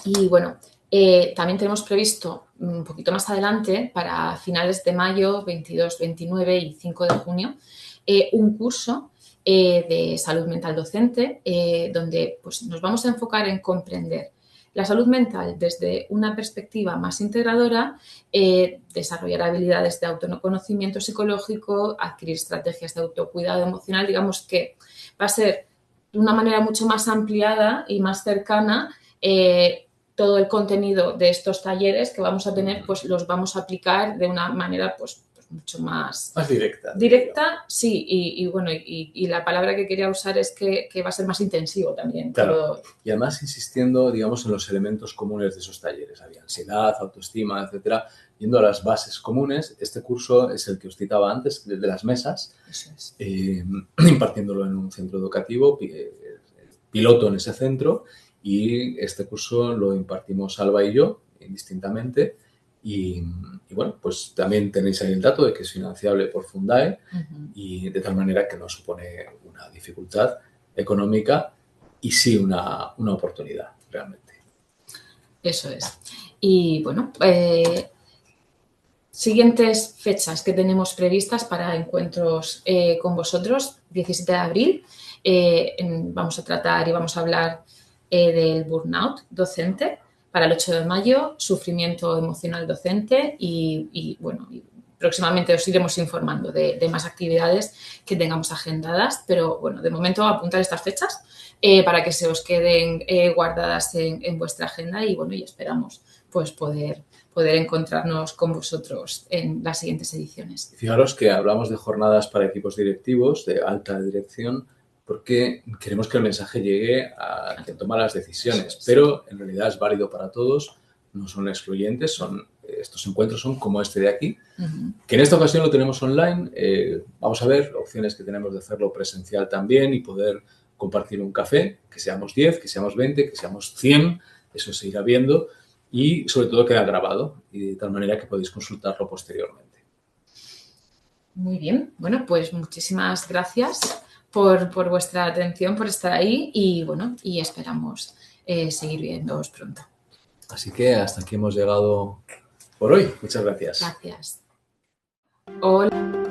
Y bueno, también tenemos previsto un poquito más adelante, para finales de mayo, 22, 29 y 5 de junio, un curso de salud mental docente donde pues, nos vamos a enfocar en comprender la salud mental desde una perspectiva más integradora, desarrollar habilidades de autoconocimiento psicológico, adquirir estrategias de autocuidado emocional, digamos que va a ser de una manera mucho más ampliada y más cercana todo el contenido de estos talleres que vamos a tener, pues los vamos a aplicar de una manera pues mucho más directa. Directa, sí, y bueno, y la palabra que quería usar es que va a ser más intensivo también. Claro, todo. Y además insistiendo, digamos, en los elementos comunes de esos talleres. Había ansiedad, autoestima, etcétera. Yendo a las bases comunes, este curso es el que os citaba antes, de las mesas, impartiéndolo en un centro educativo, piloto en ese centro, y este curso lo impartimos Alba y yo, indistintamente, y bueno, pues también tenéis ahí el dato de que es financiable por Fundae y de tal manera que no supone una dificultad económica y sí una oportunidad, realmente. Eso es. Y bueno, siguientes fechas que tenemos previstas para encuentros con vosotros, 17 de abril, vamos a tratar y vamos a hablar del burnout docente. Para el 8 de mayo, sufrimiento emocional docente y bueno, próximamente os iremos informando de más actividades que tengamos agendadas, pero bueno, de momento apuntar estas fechas para que se os queden guardadas en vuestra agenda y bueno, y esperamos pues poder encontrarnos con vosotros en las siguientes ediciones. Fijaros que hablamos de jornadas para equipos directivos de alta dirección porque queremos que el mensaje llegue a quien toma las decisiones, pero en realidad es válido para todos, no son excluyentes, estos encuentros son como este de aquí, que en esta ocasión lo tenemos online. Vamos a ver opciones que tenemos de hacerlo presencial también y poder compartir un café, que seamos 10, que seamos 20, que seamos 100, eso se irá viendo y sobre todo queda grabado y de tal manera que podéis consultarlo posteriormente. Muy bien, bueno, pues muchísimas gracias por vuestra atención, por estar ahí y bueno, y esperamos seguir viéndoos pronto. Así que hasta aquí hemos llegado por hoy. Muchas gracias. Gracias. Hola.